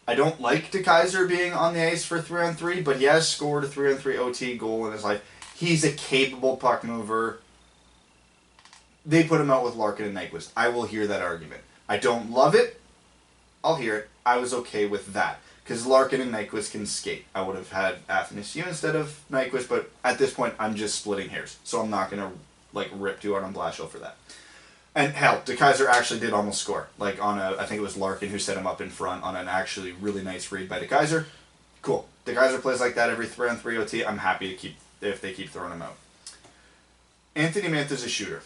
I don't like DeKaiser being on the ice for 3-on-3, but he has scored a 3-on-3 OT goal in his life. He's a capable puck mover. They put him out with Larkin and Nyquist. I will hear that argument. I don't love it. I'll hear it. I was okay with that. Because Larkin and Nyquist can skate. I would have had Athanasiou instead of Nyquist, but at this point, I'm just splitting hairs. So I'm not going to rip too hard on Blashill for that. And hell, DeKaiser actually did almost score. I think it was Larkin who set him up in front on an actually really nice read by DeKaiser. Cool. DeKaiser plays like that every 3-on-3 OT. I'm happy if they keep throwing him out. Anthony Mantha's a shooter.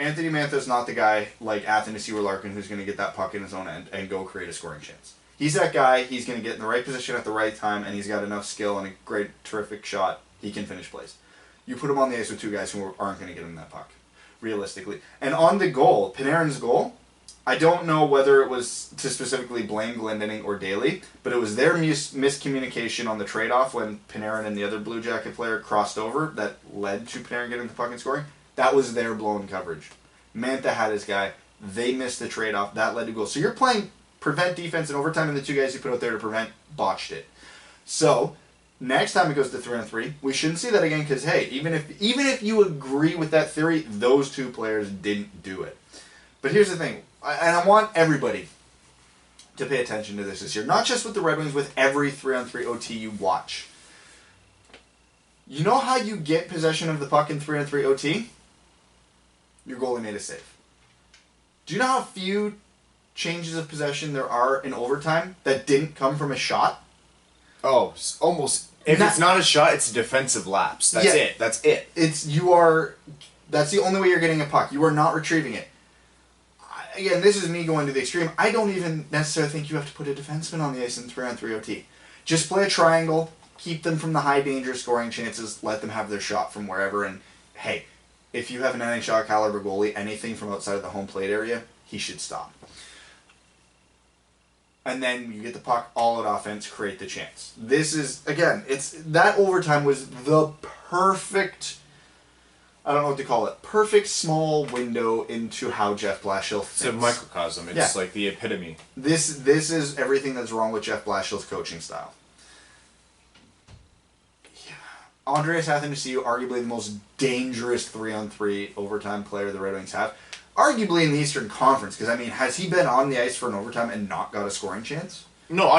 Anthony Mantha's not the guy like Athanasiou or Larkin who's going to get that puck in his own end and go create a scoring chance. He's that guy. He's going to get in the right position at the right time, and he's got enough skill and a great, terrific shot. He can finish plays. You put him on the ice with two guys who aren't going to get him that puck, realistically. And on the goal, Panarin's goal, I don't know whether it was to specifically blame Glendening or Daly, but it was their miscommunication on the trade-off when Panarin and the other Blue Jacket player crossed over that led to Panarin getting the puck and scoring. That was their blown coverage. Mantha had his guy. They missed the trade-off. That led to goals. So you're playing prevent defense in overtime, and the two guys you put out there to prevent botched it. So next time it goes to 3-on-3, we shouldn't see that again because, hey, even if you agree with that theory, those two players didn't do it. But here's the thing, and I want everybody to pay attention to this year, not just with the Red Wings, with every 3-on-3 OT you watch. You know how you get possession of the puck in 3-on-3 OT? Your goalie made a save. Do you know how few changes of possession there are in overtime that didn't come from a shot? Oh, almost. If it's not a shot, it's a defensive lapse. That's it. That's it. That's the only way you're getting a puck. You are not retrieving it. Again, this is me going to the extreme. I don't even necessarily think you have to put a defenseman on the ice in 3-on-3 OT. Just play a triangle, keep them from the high danger scoring chances, let them have their shot from wherever, and hey, if you have an NHL caliber goalie, anything from outside of the home plate area, he should stop. And then you get the puck, all at offense, create the chance. This is, again, that overtime was the perfect, I don't know what to call it, perfect small window into how Jeff Blashill thinks. It's a microcosm. It's like the epitome. This is everything that's wrong with Jeff Blashill's coaching style. Andreas Athanasiou, arguably the most dangerous 3-on-3 overtime player the Red Wings have. Arguably in the Eastern Conference, because, I mean, has he been on the ice for an overtime and not got a scoring chance? No,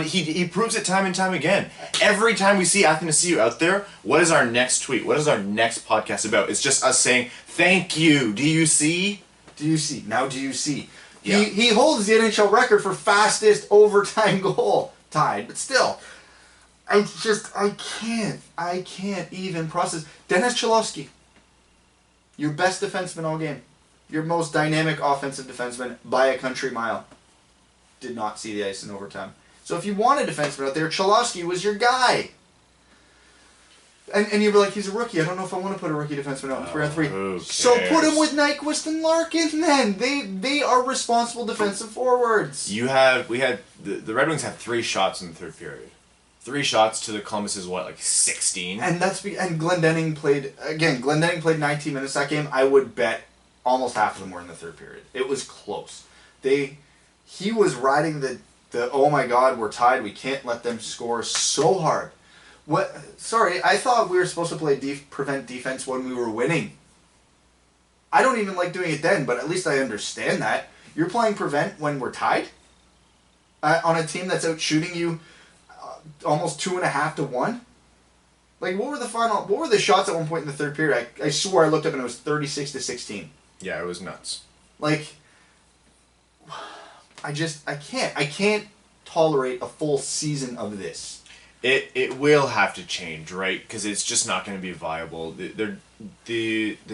he proves it time and time again. Every time we see Athanasiou out there, what is our next tweet? What is our next podcast about? It's just us saying, thank you, do you see? Do you see? Now do you see? Yeah. He holds the NHL record for fastest overtime goal. Tied, but still. I can't even process. Dennis Chowowski, your best defenseman all game. Your most dynamic offensive defenseman by a country mile. Did not see the ice in overtime. So if you want a defenseman out there, Chowowski was your guy. And you'd be like, he's a rookie. I don't know if I want to put a rookie defenseman out in 3-on-3. So put him with Nyquist and Larkin then. They are responsible defensive forwards. The Red Wings had 3 shots in the third period. 3 shots to the Columbus's 16? And Glendening played 19 minutes that game. I would bet almost half of them were in the third period. It was close. He was riding the oh my god, we're tied, we can't let them score so hard. Sorry, I thought we were supposed to play prevent defense when we were winning. I don't even like doing it then, but at least I understand that. You're playing prevent when we're tied? On a team that's out shooting you almost 2.5 to 1? Like, what were the shots at one point in the third period? I swore I looked up and it was 36 to 16. Yeah, it was nuts. Like, I can't tolerate a full season of this. It will have to change, right? Because it's just not going to be viable. The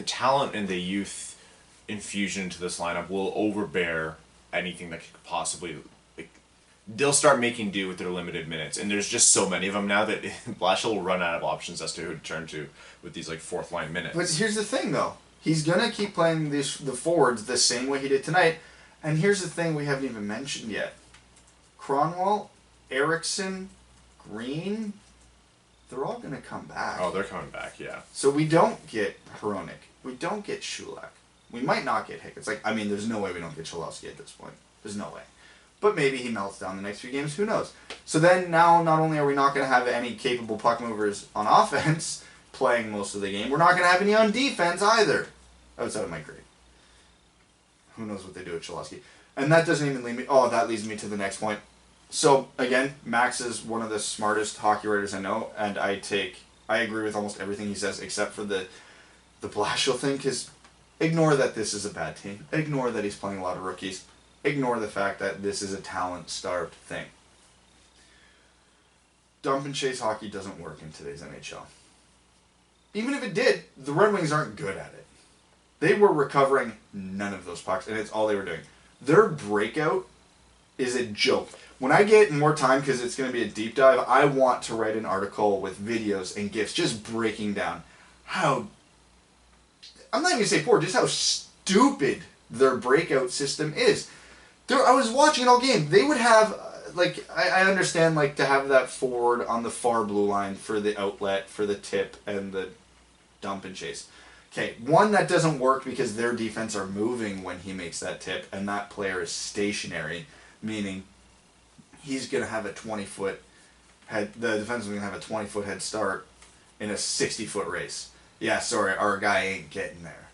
talent and the youth infusion into this lineup will overbear anything that could possibly. Like, they'll start making do with their limited minutes, and there's just so many of them now that Blashill will run out of options as to who to turn to with these like fourth line minutes. But here's the thing, though. He's gonna keep playing the forwards the same way he did tonight. And here's the thing we haven't even mentioned yet: Cronwall, Eriksson, Green, they're all gonna come back. Oh, they're coming back, yeah. So we don't get Hronik. We don't get Shulak. We might not get Hick. It's like, I mean, there's no way we don't get Chowowski at this point. There's no way. But maybe he melts down the next few games. Who knows? So then now, not only are we not going to have any capable puck movers on offense playing most of the game, we're not going to have any on defense either. Outside of Mike Grady. Who knows what they do at Chowowski. And that doesn't even lead me... Oh, that leads me to the next point. So, again, Max is one of the smartest hockey writers I know, and I agree with almost everything he says, except for the Blashill thing, because ignore that this is a bad team. Ignore that he's playing a lot of rookies. Ignore the fact that this is a talent-starved thing. Dump and chase hockey doesn't work in today's NHL. Even if it did, the Red Wings aren't good at it. They were recovering none of those pucks, and it's all they were doing. Their breakout is a joke. When I get more time, because it's going to be a deep dive, I want to write an article with videos and GIFs just breaking down how... I'm not even going to say poor, just how stupid their breakout system is. I was watching it all game. They would have, I understand, to have that forward on the far blue line for the outlet, for the tip, and the dump and chase. Okay, one, that doesn't work because their defense are moving when he makes that tip, and that player is stationary, meaning he's going to have a 20-foot head, the defenseman's going to have a 20-foot head start in a 60-foot race. Yeah, sorry, our guy ain't getting there.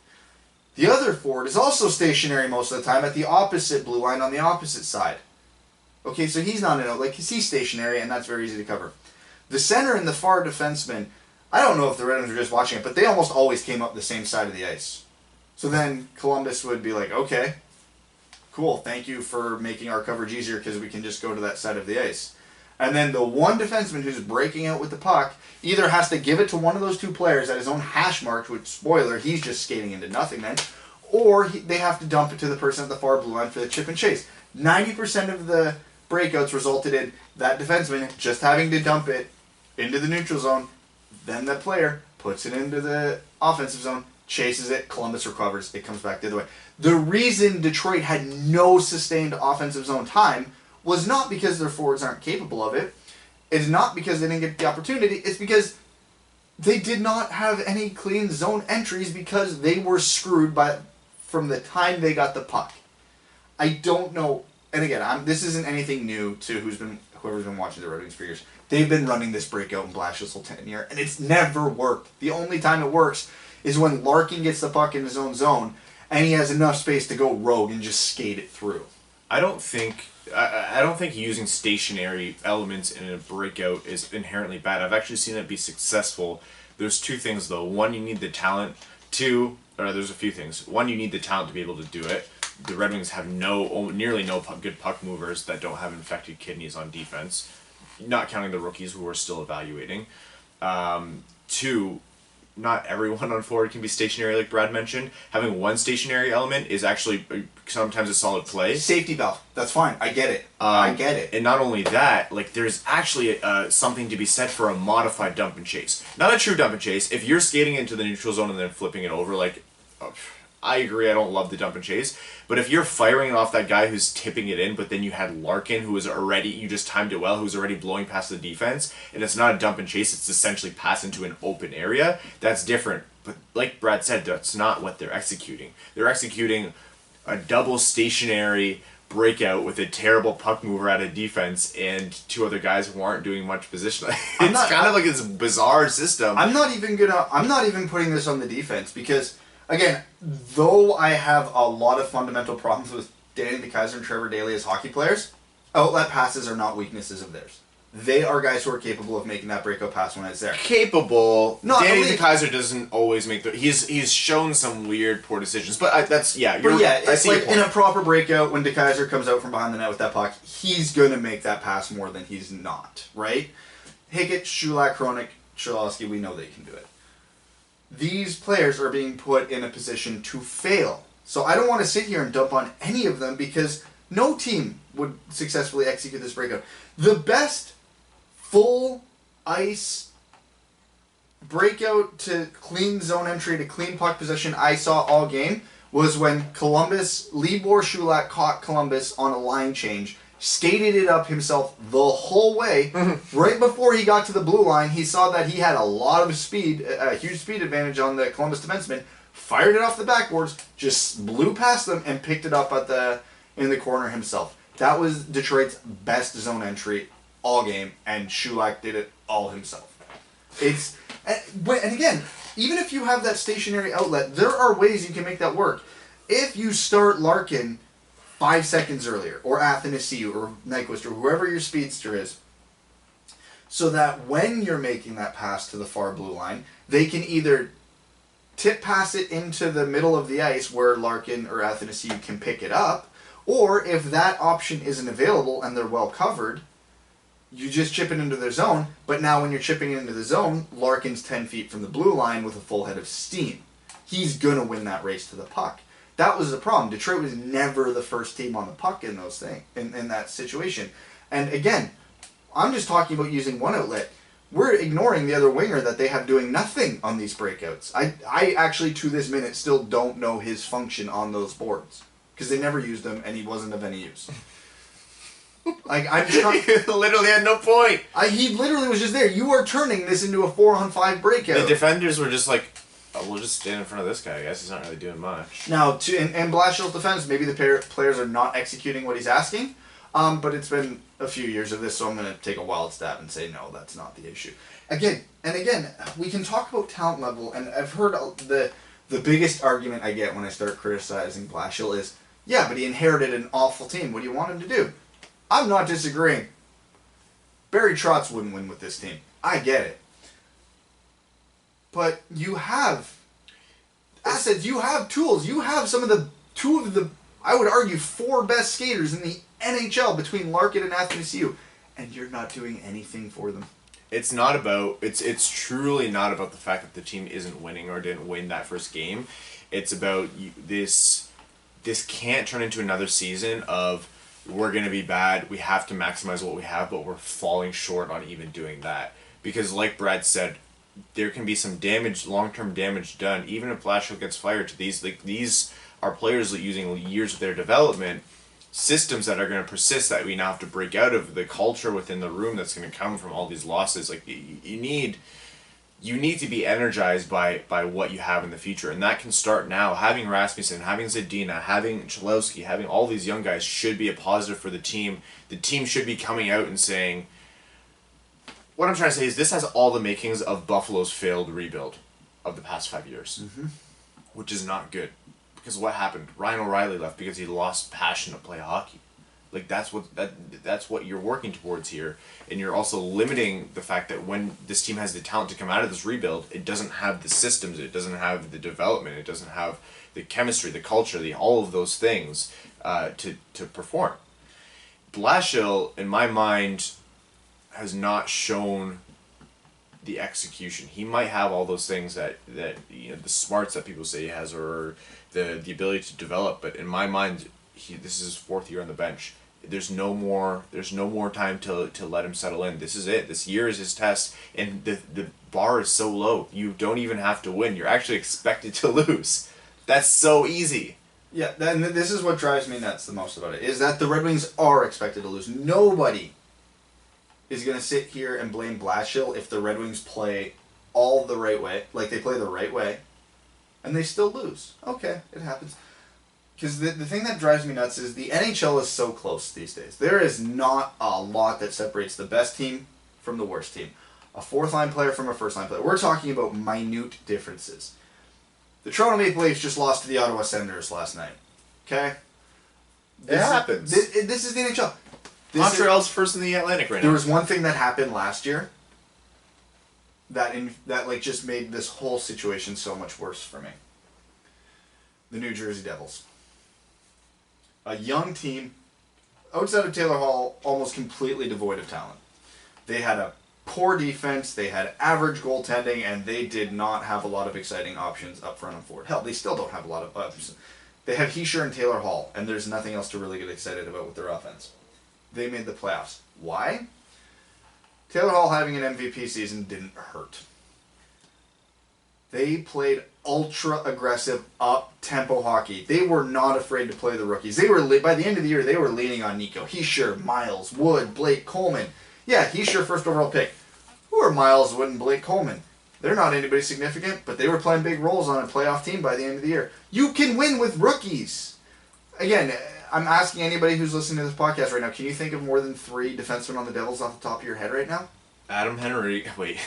The other forward is also stationary most of the time at the opposite blue line on the opposite side. Okay, so he's not in it, he's stationary, and that's very easy to cover. The center and the far defenseman, I don't know if the Red Wings were just watching it, but they almost always came up the same side of the ice. So then Columbus would be like, okay, cool, thank you for making our coverage easier because we can just go to that side of the ice. And then the one defenseman who's breaking out with the puck either has to give it to one of those two players at his own hash mark, which, spoiler, he's just skating into nothing then, or they have to dump it to the person at the far blue line for the chip and chase. 90% of the breakouts resulted in that defenseman just having to dump it into the neutral zone, then that player puts it into the offensive zone, chases it, Columbus recovers, it comes back the other way. The reason Detroit had no sustained offensive zone time was not because their forwards aren't capable of it. It's not because they didn't get the opportunity. It's because they did not have any clean zone entries because they were screwed from the time they got the puck. I don't know. And again, this isn't anything new to whoever's been watching the Red Wings for years. They've been running this breakout in Blashill's whole tenure, and it's never worked. The only time it works is when Larkin gets the puck in his own zone, and he has enough space to go rogue and just skate it through. I don't think using stationary elements in a breakout is inherently bad. I've actually seen it be successful. There's two things though. One, you need the talent. There's a few things. One, you need the talent to be able to do it. The Red Wings have nearly no good puck movers that don't have infected kidneys on defense, not counting the rookies who we're still evaluating. Two, not everyone on forward can be stationary, like Brad mentioned. Having one stationary element is actually sometimes a solid play. Safety valve. That's fine. I get it. I get it. And not only that, there's actually something to be said for a modified dump and chase. Not a true dump and chase. If you're skating into the neutral zone and then flipping it over, I agree, I don't love the dump and chase. But if you're firing it off that guy who's tipping it in, but then you had Larkin, you just timed it well, who's already blowing past the defense, and it's not a dump and chase, it's essentially pass into an open area, that's different. But like Brad said, that's not what they're executing. They're executing a double stationary breakout with a terrible puck mover out of defense and two other guys who aren't doing much position. It's kind of like this bizarre system. I'm not even putting this on the defense because, again, though I have a lot of fundamental problems with Danny DeKeyser and Trevor Daley as hockey players, outlet passes are not weaknesses of theirs. They are guys who are capable of making that breakout pass when it's there. Capable. No, Danny DeKeyser doesn't always make He's shown some weird poor decisions, but it's in a proper breakout when DeKeyser comes out from behind the net with that puck, he's gonna make that pass more than he's not, right? Hickett, Shulak, Kronik, Chowowski, we know they can do it. These players are being put in a position to fail. So I don't want to sit here and dump on any of them because no team would successfully execute this breakout. The best full ice breakout to clean zone entry to clean puck possession I saw all game was when Columbus, Libor Shulak caught Columbus on a line change, skated it up himself the whole way. Right before he got to the blue line, he saw that he had a lot of speed, a huge speed advantage on the Columbus defenseman, fired it off the backboards, just blew past them, and picked it up in the corner himself. That was Detroit's best zone entry all game, and Shulak did it all himself. And again, even if you have that stationary outlet, there are ways you can make that work. If you start Larkin 5 seconds earlier, or Athanasiou, or Nyquist, or whoever your speedster is, so that when you're making that pass to the far blue line, they can either tip pass it into the middle of the ice where Larkin or Athanasiou can pick it up, or if that option isn't available and they're well covered, you just chip it into their zone, but now when you're chipping it into the zone, Larkin's 10 feet from the blue line with a full head of steam. He's going to win that race to the puck. That was the problem. Detroit was never the first team on the puck in those things, in that situation. And again, I'm just talking about using one outlet. We're ignoring the other winger that they have doing nothing on these breakouts. I actually, to this minute, still don't know his function on those boards. Because they never used him, and he wasn't of any use. I'm just trying... He literally had no point. He literally was just there. You are turning this into a 4-on-5 breakout. The defenders were just like, oh, we'll just stand in front of this guy. I guess he's not really doing much. Now, in Blashill's defense, maybe the players are not executing what he's asking, but it's been a few years of this, so I'm going to take a wild stab and say, no, that's not the issue. Again, we can talk about talent level, and I've heard the biggest argument I get when I start criticizing Blashill is, yeah, but he inherited an awful team. What do you want him to do? I'm not disagreeing. Barry Trotz wouldn't win with this team. I get it. But you have assets, you have tools, you have two of the, I would argue, 4 best skaters in the NHL between Larkin and Athanasiou, and you're not doing anything for them. It's not about, it's truly not about the fact that the team isn't winning or didn't win that first game. It's about this can't turn into another season of, we're going to be bad, we have to maximize what we have, but we're falling short on even doing that. Because like Brad said, there can be some damage, long-term damage done, even if Blashill gets fired to these. Like, these are players that using years of their development, systems that are going to persist that we now have to break out of, the culture within the room that's going to come from all these losses. Like, you need to be energized by what you have in the future, and that can start now. Having Rasmussen, having Zadina, having Chowowski, having all these young guys should be a positive for the team. The team should be coming out and saying, what I'm trying to say is this has all the makings of Buffalo's failed rebuild of the past 5 years, which is not good. Because what happened? Ryan O'Reilly left because he lost passion to play hockey. Like, that's what you're working towards here, and you're also limiting the fact that when this team has the talent to come out of this rebuild, it doesn't have the systems, it doesn't have the development, it doesn't have the chemistry, the culture, all of those things to perform. Blashill, in my mind, has not shown the execution. He might have all those things that the smarts that people say he has, or the ability to develop, but in my mind, this is his 4th year on the bench. There's no more time to let him settle in. This is it. This year is his test, and the bar is so low. You don't even have to win. You're actually expected to lose. That's so easy. Yeah, and this is what drives me nuts the most about it, is that the Red Wings are expected to lose. Nobody is going to sit here and blame Blashill if the Red Wings play all the right way, like they play the right way, and they still lose. Okay, it happens. Because the thing that drives me nuts is the NHL is so close these days. There is not a lot that separates the best team from the worst team. A 4th-line player from a 1st-line player. We're talking about minute differences. The Toronto Maple Leafs just lost to the Ottawa Senators last night. Okay? It happens. This is the NHL. Montreal's first in the Atlantic right now. There was one thing that happened last year that just made this whole situation so much worse for me. The New Jersey Devils. A young team, outside of Taylor Hall, almost completely devoid of talent. They had a poor defense, they had average goaltending, and they did not have a lot of exciting options up front and forward. Hell, they still don't have a lot of options. They have Heischer and Taylor Hall, and there's nothing else to really get excited about with their offense. They made the playoffs. Why? Taylor Hall having an MVP season didn't hurt. They played ultra-aggressive, up-tempo hockey. They were not afraid to play the rookies. They were by the end of the year, they were leaning on Nico Heischer, Miles, Wood, Blake Coleman. Yeah, Heischer, first overall pick. Who are Miles, Wood, and Blake Coleman? They're not anybody significant, but they were playing big roles on a playoff team by the end of the year. You can win with rookies. Again, I'm asking anybody who's listening to this podcast right now, can you think of more than 3 defensemen on the Devils off the top of your head right now? Adam Henry. Wait.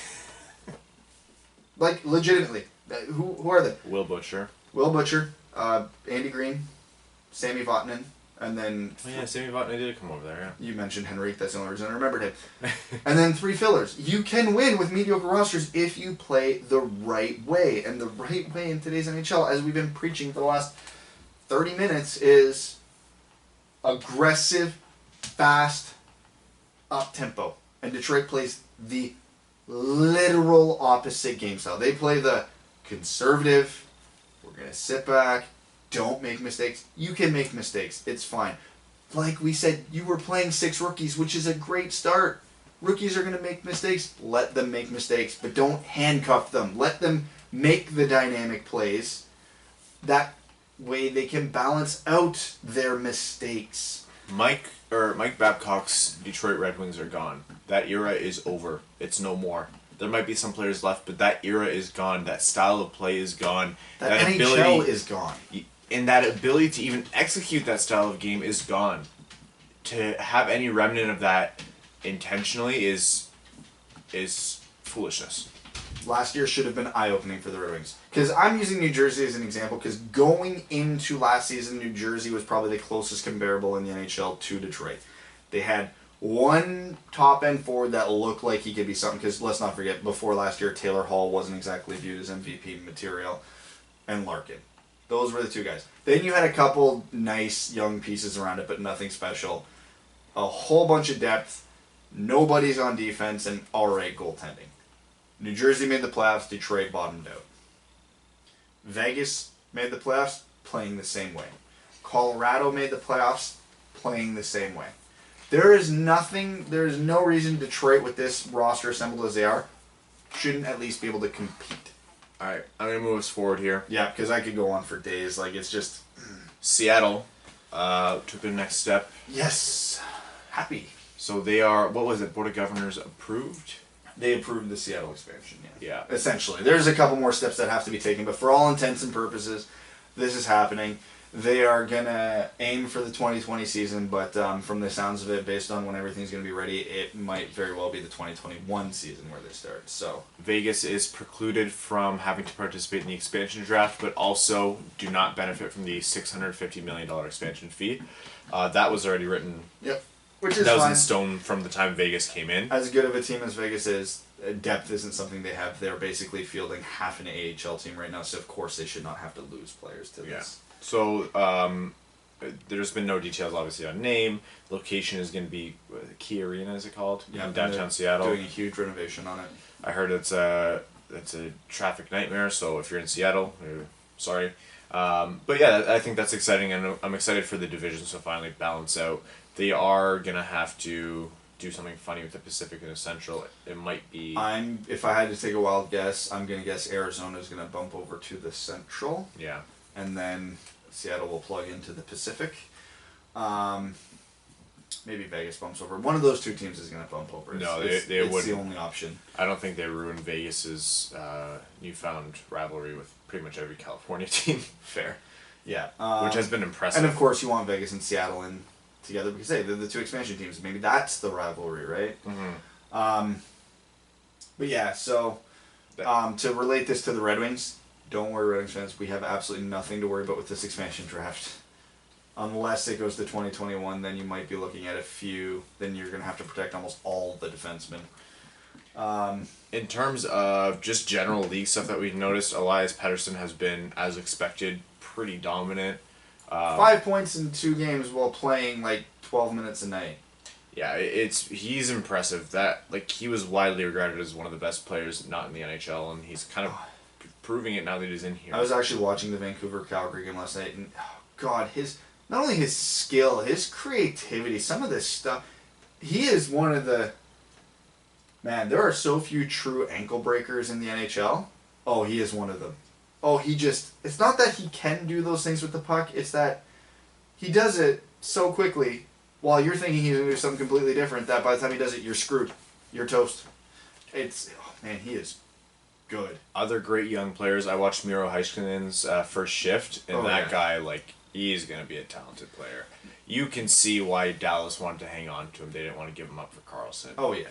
Like, legitimately. Who are they? Will Butcher. Will Butcher, Andy Green, Sammy Vatanen, and then... Oh yeah, Sammy Vatanen did come over there, yeah. You mentioned Henrique, that's the only reason I remembered him. And then 3 fillers. You can win with mediocre rosters if you play the right way. And the right way in today's NHL, as we've been preaching for the last 30 minutes, is aggressive, fast, up-tempo. And Detroit plays the literal opposite game style. They play the conservative, we're going to sit back, don't make mistakes. You can make mistakes. It's fine. Like we said, you were playing 6 rookies, which is a great start. Rookies are going to make mistakes. Let them make mistakes, but don't handcuff them. Let them make the dynamic plays. That way they can balance out their mistakes. Mike Babcock's Detroit Red Wings are gone. That era is over. It's no more. There might be some players left, but that era is gone. That style of play is gone. That NHL is gone. And that ability to even execute that style of game is gone. To have any remnant of that intentionally is foolishness. Last year should have been eye-opening for the Red Wings. Because I'm using New Jersey as an example, because going into last season, New Jersey was probably the closest comparable in the NHL to Detroit. They had one top-end forward that looked like he could be something, because let's not forget, before last year, Taylor Hall wasn't exactly viewed as MVP material, and Larkin. Those were the 2 guys. Then you had a couple nice young pieces around it, but nothing special. A whole bunch of depth, nobody's on defense, and alright goaltending. New Jersey made the playoffs, Detroit bottomed out. Vegas made the playoffs, playing the same way. Colorado made the playoffs, playing the same way. There is no reason Detroit, with this roster assembled as they are, shouldn't at least be able to compete. Alright, I'm going to move us forward here. Yeah, because I could go on for days. Like, it's just... Seattle took the next step. Yes. Happy. So they are, what was it, Board of Governors approved? They approved the Seattle expansion, Yeah. Essentially. There's a couple more steps that have to be taken, but for all intents and purposes, this is happening. They are going to aim for the 2020 season, but from the sounds of it, based on when everything's going to be ready, it might very well be the 2021 season where they start. So Vegas is precluded from having to participate in the expansion draft, but also do not benefit from the $650 million expansion fee. That was already written. Yep. Which is that was fine. in stone from the time Vegas came in. As good of a team as Vegas is, depth isn't something they have. They're basically fielding half an AHL team right now, so of course they should not have to lose players to this. So there's been no details, obviously, on name. Location is going to be Key Arena, is it called? Yeah, in downtown Seattle. Doing a huge renovation on it. I heard it's a traffic nightmare. So if you're in Seattle, sorry. But yeah, I think that's exciting, and I'm excited for the divisions to finally balance out. They are gonna have to do something funny with the Pacific and the Central. It might be. If I had to take a wild guess, I'm gonna guess Arizona's gonna bump over to the Central. Yeah. And then Seattle will plug into the Pacific. Maybe Vegas bumps over. One of those 2 teams is gonna bump over. It's the only option. I don't think they ruin Vegas's newfound rivalry with pretty much every California team. Fair. Yeah. Which has been impressive. And of course, you want Vegas and Seattle in together because hey, they're the 2 expansion teams. Maybe that's the rivalry, right? Mm-hmm. But yeah, so to relate this to the Red Wings, don't worry, Red Wings fans. We have absolutely nothing to worry about with this expansion draft. Unless it goes to 2021, then you might be looking at a few. Then you're going to have to protect almost all the defensemen. In terms of just general league stuff that we've noticed, Elias Pettersson has been, as expected, pretty dominant. 5 points in 2 games while playing like 12 minutes a night. Yeah, he's impressive. That like he was widely regarded as one of the best players not in the NHL, and he's kind of proving it now that he's in here. I was actually watching the Vancouver Calgary game last night, and God, his not only his skill, his creativity, some of this stuff. He is one of the man. There are so few true ankle breakers in the NHL. Oh, he is one of them. Oh, he just. It's not that he can do those things with the puck. It's that he does it so quickly while you're thinking he's going to do something completely different that by the time he does it, you're screwed. You're toast. Oh man, he is good. Other great young players. I watched Miro Heiskanen's first shift, and guy, like, he's going to be a talented player. You can see why Dallas wanted to hang on to him. They didn't want to give him up for Carlson. Oh, yeah.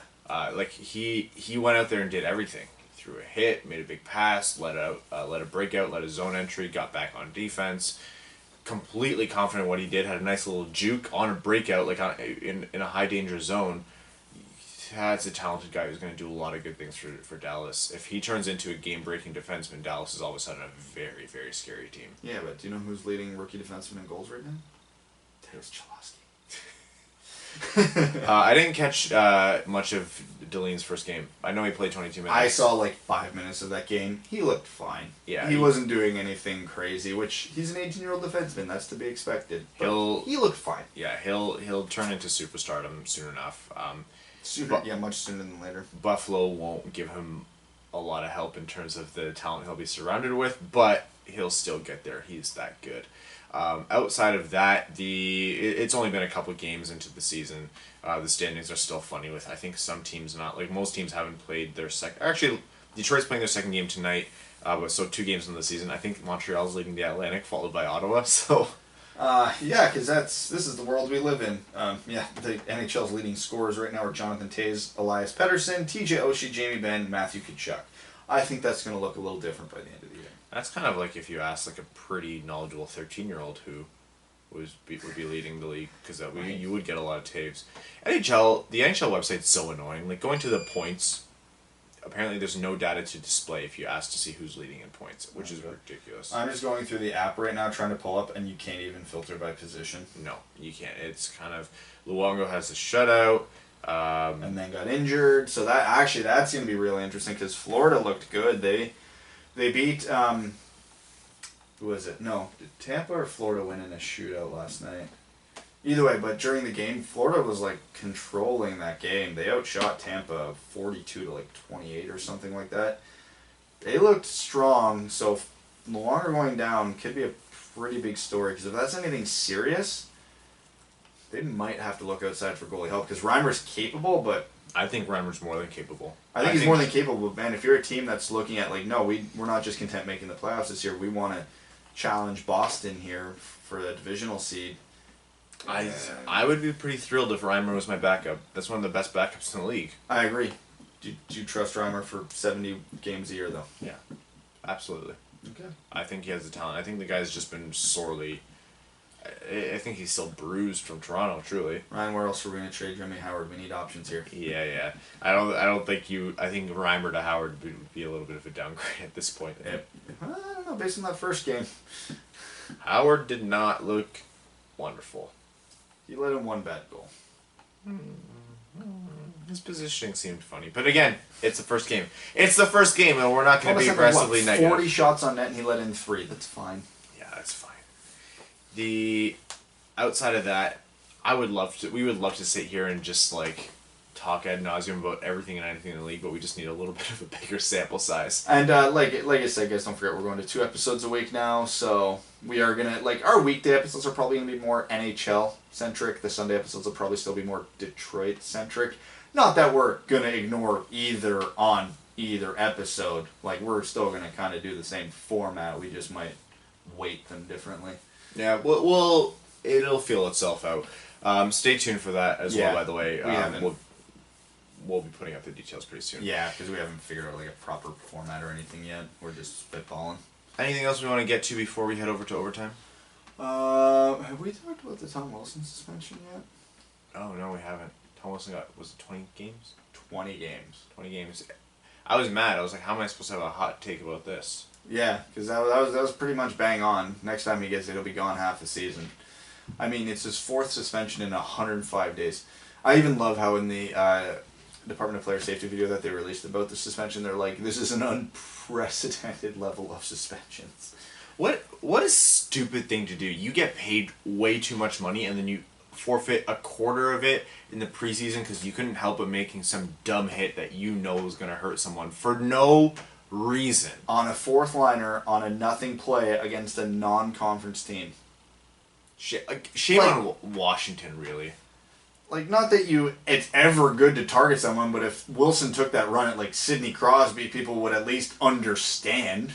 Like, he went out there and did everything. He threw a hit, made a big pass, let a breakout, let a zone entry, got back on defense. Completely confident in what he did. Had a nice little juke on a breakout, like in a high danger zone. That's a talented guy who's going to do a lot of good things for Dallas. If he turns into a game breaking defenseman, Dallas is all of a sudden a very, very scary team. Yeah, but do you know who's leading rookie defenseman in goals right now? It's Chowowski. I didn't catch much of Delene's first game. I know he played 22 minutes. I saw like 5 minutes of that game. He looked fine. Yeah, he wasn't doing anything crazy, which he's an 18-year-old defenseman. That's to be expected. He looked fine. Yeah, he'll turn into superstardom soon enough. Much sooner than later. Buffalo won't give him a lot of help in terms of the talent he'll be surrounded with, but he'll still get there. He's that good. Outside of that, it's only been a couple games into the season. The standings are still funny with, I think, some teams not. Like, most teams haven't played their second. Actually, Detroit's playing their second game tonight, but so 2 games in the season. I think Montreal's leading the Atlantic, followed by Ottawa, so... because this is the world we live in. The NHL's leading scorers right now are Jonathan Toews, Elias Pettersson, TJ Oshie, Jamie Benn, Matthew Tkachuk. I think that's going to look a little different by the end of the year. That's kind of like if you ask like a pretty knowledgeable 13-year-old who would be leading the league, because you would get a lot of Toews. The NHL website's so annoying. Like, going to the points, apparently there's no data to display if you ask to see who's leading in points, which is ridiculous. I'm just going through the app right now trying to pull up, and you can't even filter by position. No, you can't. It's kind of... Luongo has a shutout. And then got injured. So that's going to be really interesting, because Florida looked good. They beat... who was it? No. Did Tampa or Florida win in a shootout last night? Either way, but during the game, Florida was like controlling that game. They outshot Tampa 42 to like 28 or something like that. They looked strong, so Luongo going down could be a pretty big story, because if that's anything serious, they might have to look outside for goalie help, because Reimer's capable, but... I think Reimer's more than capable. I think he's more than capable, man. If you're a team that's looking at, like, no, we're not just content making the playoffs this year, we want to challenge Boston here for the divisional seed. I would be pretty thrilled if Reimer was my backup. That's one of the best backups in the league. I agree. Do you trust Reimer for 70 games a year, though? Yeah, absolutely. Okay. I think he has the talent. I think the guy's just been sorely... I think he's still bruised from Toronto, truly. Ryan, where else are we going to trade Jimmy Howard? We need options here. Yeah. I don't think I think Reimer to Howard would be a little bit of a downgrade at this point. I don't know, based on that first game. Howard did not look wonderful. He let in one bad goal. His positioning seemed funny. But again, it's the first game. It's the first game, and we're not going to be aggressively negative. 40 shots on net, and he let in 3. That's fine. Yeah, that's fine. Outside of that, we would love to sit here and just like talk ad nauseum about everything and anything in the league, but we just need a little bit of a bigger sample size. And like I said, guys, don't forget we're going to 2 episodes a week now, so we are gonna our weekday episodes are probably gonna be more NHL centric. The Sunday episodes will probably still be more Detroit centric. Not that we're gonna ignore either on either episode. Like, we're still gonna kind of do the same format. We just might weight them differently. Yeah, it'll feel itself out. Stay tuned for that as well, by the way. We'll be putting out the details pretty soon. Yeah, because we haven't figured out like a proper format or anything yet. We're just spitballing. Anything else we want to get to before we head over to overtime? Have we talked about the Tom Wilson suspension yet? Oh, no, we haven't. Tom Wilson was it 20 games? 20 games. 20 games. I was mad. I was like, how am I supposed to have a hot take about this? Yeah, because that was pretty much bang on. Next time he gets it, he'll be gone half the season. I mean, it's his 4th suspension in 105 days. I even love how in the Department of Player Safety video that they released about the suspension, they're like, this is an unprecedented level of suspensions. What a stupid thing to do. You get paid way too much money and then you forfeit a quarter of it in the preseason because you couldn't help but making some dumb hit that you know is going to hurt someone for no reason. On a fourth liner on a nothing play against a non-conference team. Shame on Washington, really. Like, not that it's ever good to target someone, but if Wilson took that run at, like, Sidney Crosby, people would at least understand.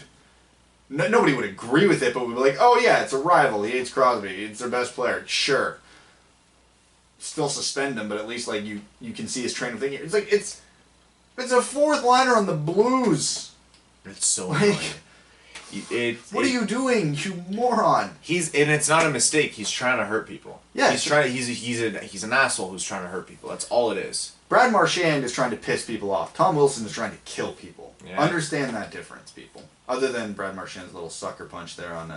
Nobody would agree with it, but we'd be like, oh yeah, it's a rival. He hates Crosby. It's their best player. Sure. Still suspend him, but at least, like, you can see his train of thinking. It's like, it's a fourth liner on the Blues. It's so like, annoying. What are you doing, you moron? And it's not a mistake. He's trying to hurt people. Yeah. He's an asshole who's trying to hurt people. That's all it is. Brad Marchand is trying to piss people off. Tom Wilson is trying to kill people. Yeah. Understand that difference, people. Other than Brad Marchand's little sucker punch there on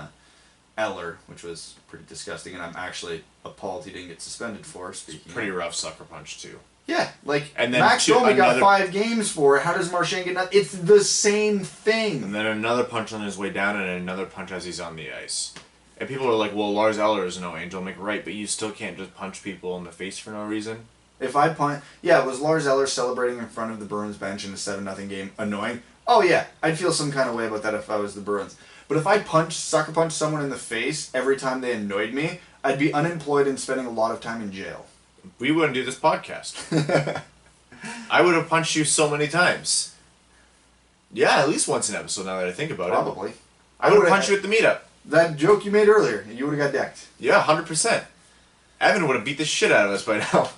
Eller, which was pretty disgusting, and I'm actually appalled he didn't get suspended for. Pretty rough sucker punch too. Yeah, like, and then Max Domi got 5 games for it. How does Marchand get nothing? It's the same thing. And then another punch on his way down and another punch as he's on the ice. And people are like, well, Lars Eller is no angel. I'm like, right, but you still can't just punch people in the face for no reason. If I punch... Yeah, was Lars Eller celebrating in front of the Bruins bench in a 7-0 game annoying? Oh yeah, I'd feel some kind of way about that if I was the Bruins. But if I sucker punch someone in the face every time they annoyed me, I'd be unemployed and spending a lot of time in jail. We wouldn't do this podcast. I would have punched you so many times. Yeah, at least once an episode now that I think about it. Probably. I would have punched you at the meetup. That joke you made earlier, you would have got decked. Yeah, 100%. Evan would have beat the shit out of us by now.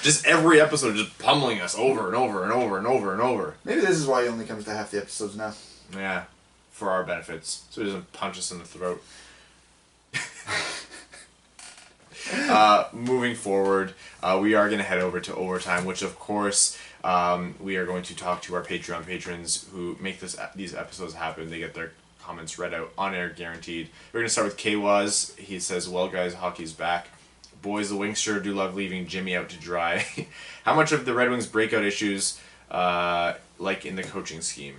Just every episode, just pummeling us over and over and over and over and over. Maybe this is why he only comes to half the episodes now. Yeah, for our benefits. So he doesn't punch us in the throat. Moving forward, we are going to head over to overtime, which of course we are going to talk to our Patreon patrons who make these episodes happen. They get their comments read out on air, guaranteed. We're going to start with K-Waz. He says, well guys, hockey's back. Boys, the Wings sure do love leaving Jimmy out to dry. How much of the Red Wings breakout issues like in the coaching scheme?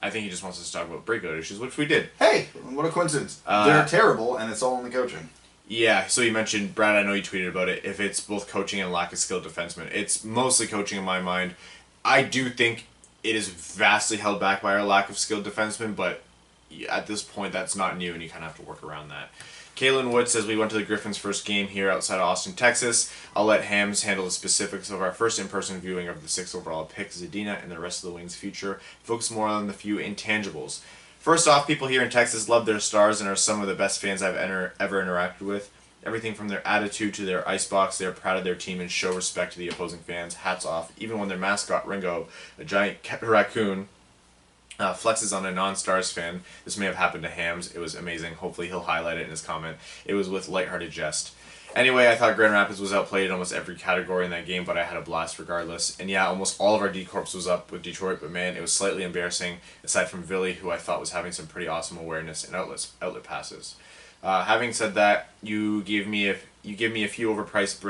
I think he just wants us to talk about breakout issues, which we did. Hey, what a coincidence. They're terrible, and it's all in the coaching. Yeah, so you mentioned, Brad, I know you tweeted about it, if it's both coaching and lack of skilled defensemen. It's mostly coaching in my mind. I do think it is vastly held back by our lack of skilled defensemen, but at this point that's not new and you kind of have to work around that. Kaylin Wood says, we went to the Griffins' first game here outside of Austin, Texas. I'll let Hams handle the specifics of our first in-person viewing of the 6th overall pick, Zadina, and the rest of the Wings' future. Focus more on the few intangibles. First off, people here in Texas love their stars and are some of the best fans I've ever interacted with. Everything from their attitude to their icebox, they are proud of their team and show respect to the opposing fans. Hats off. Even when their mascot, Ringo, a giant raccoon, flexes on a non-Stars fan. This may have happened to Hams. It was amazing. Hopefully he'll highlight it in his comment. It was with lighthearted jest. Anyway, I thought Grand Rapids was outplayed in almost every category in that game, but I had a blast regardless. And yeah, almost all of our D-Corps was up with Detroit, but man, it was slightly embarrassing, aside from Villy, who I thought was having some pretty awesome awareness and outlet passes. Having said that, you give me a few overpriced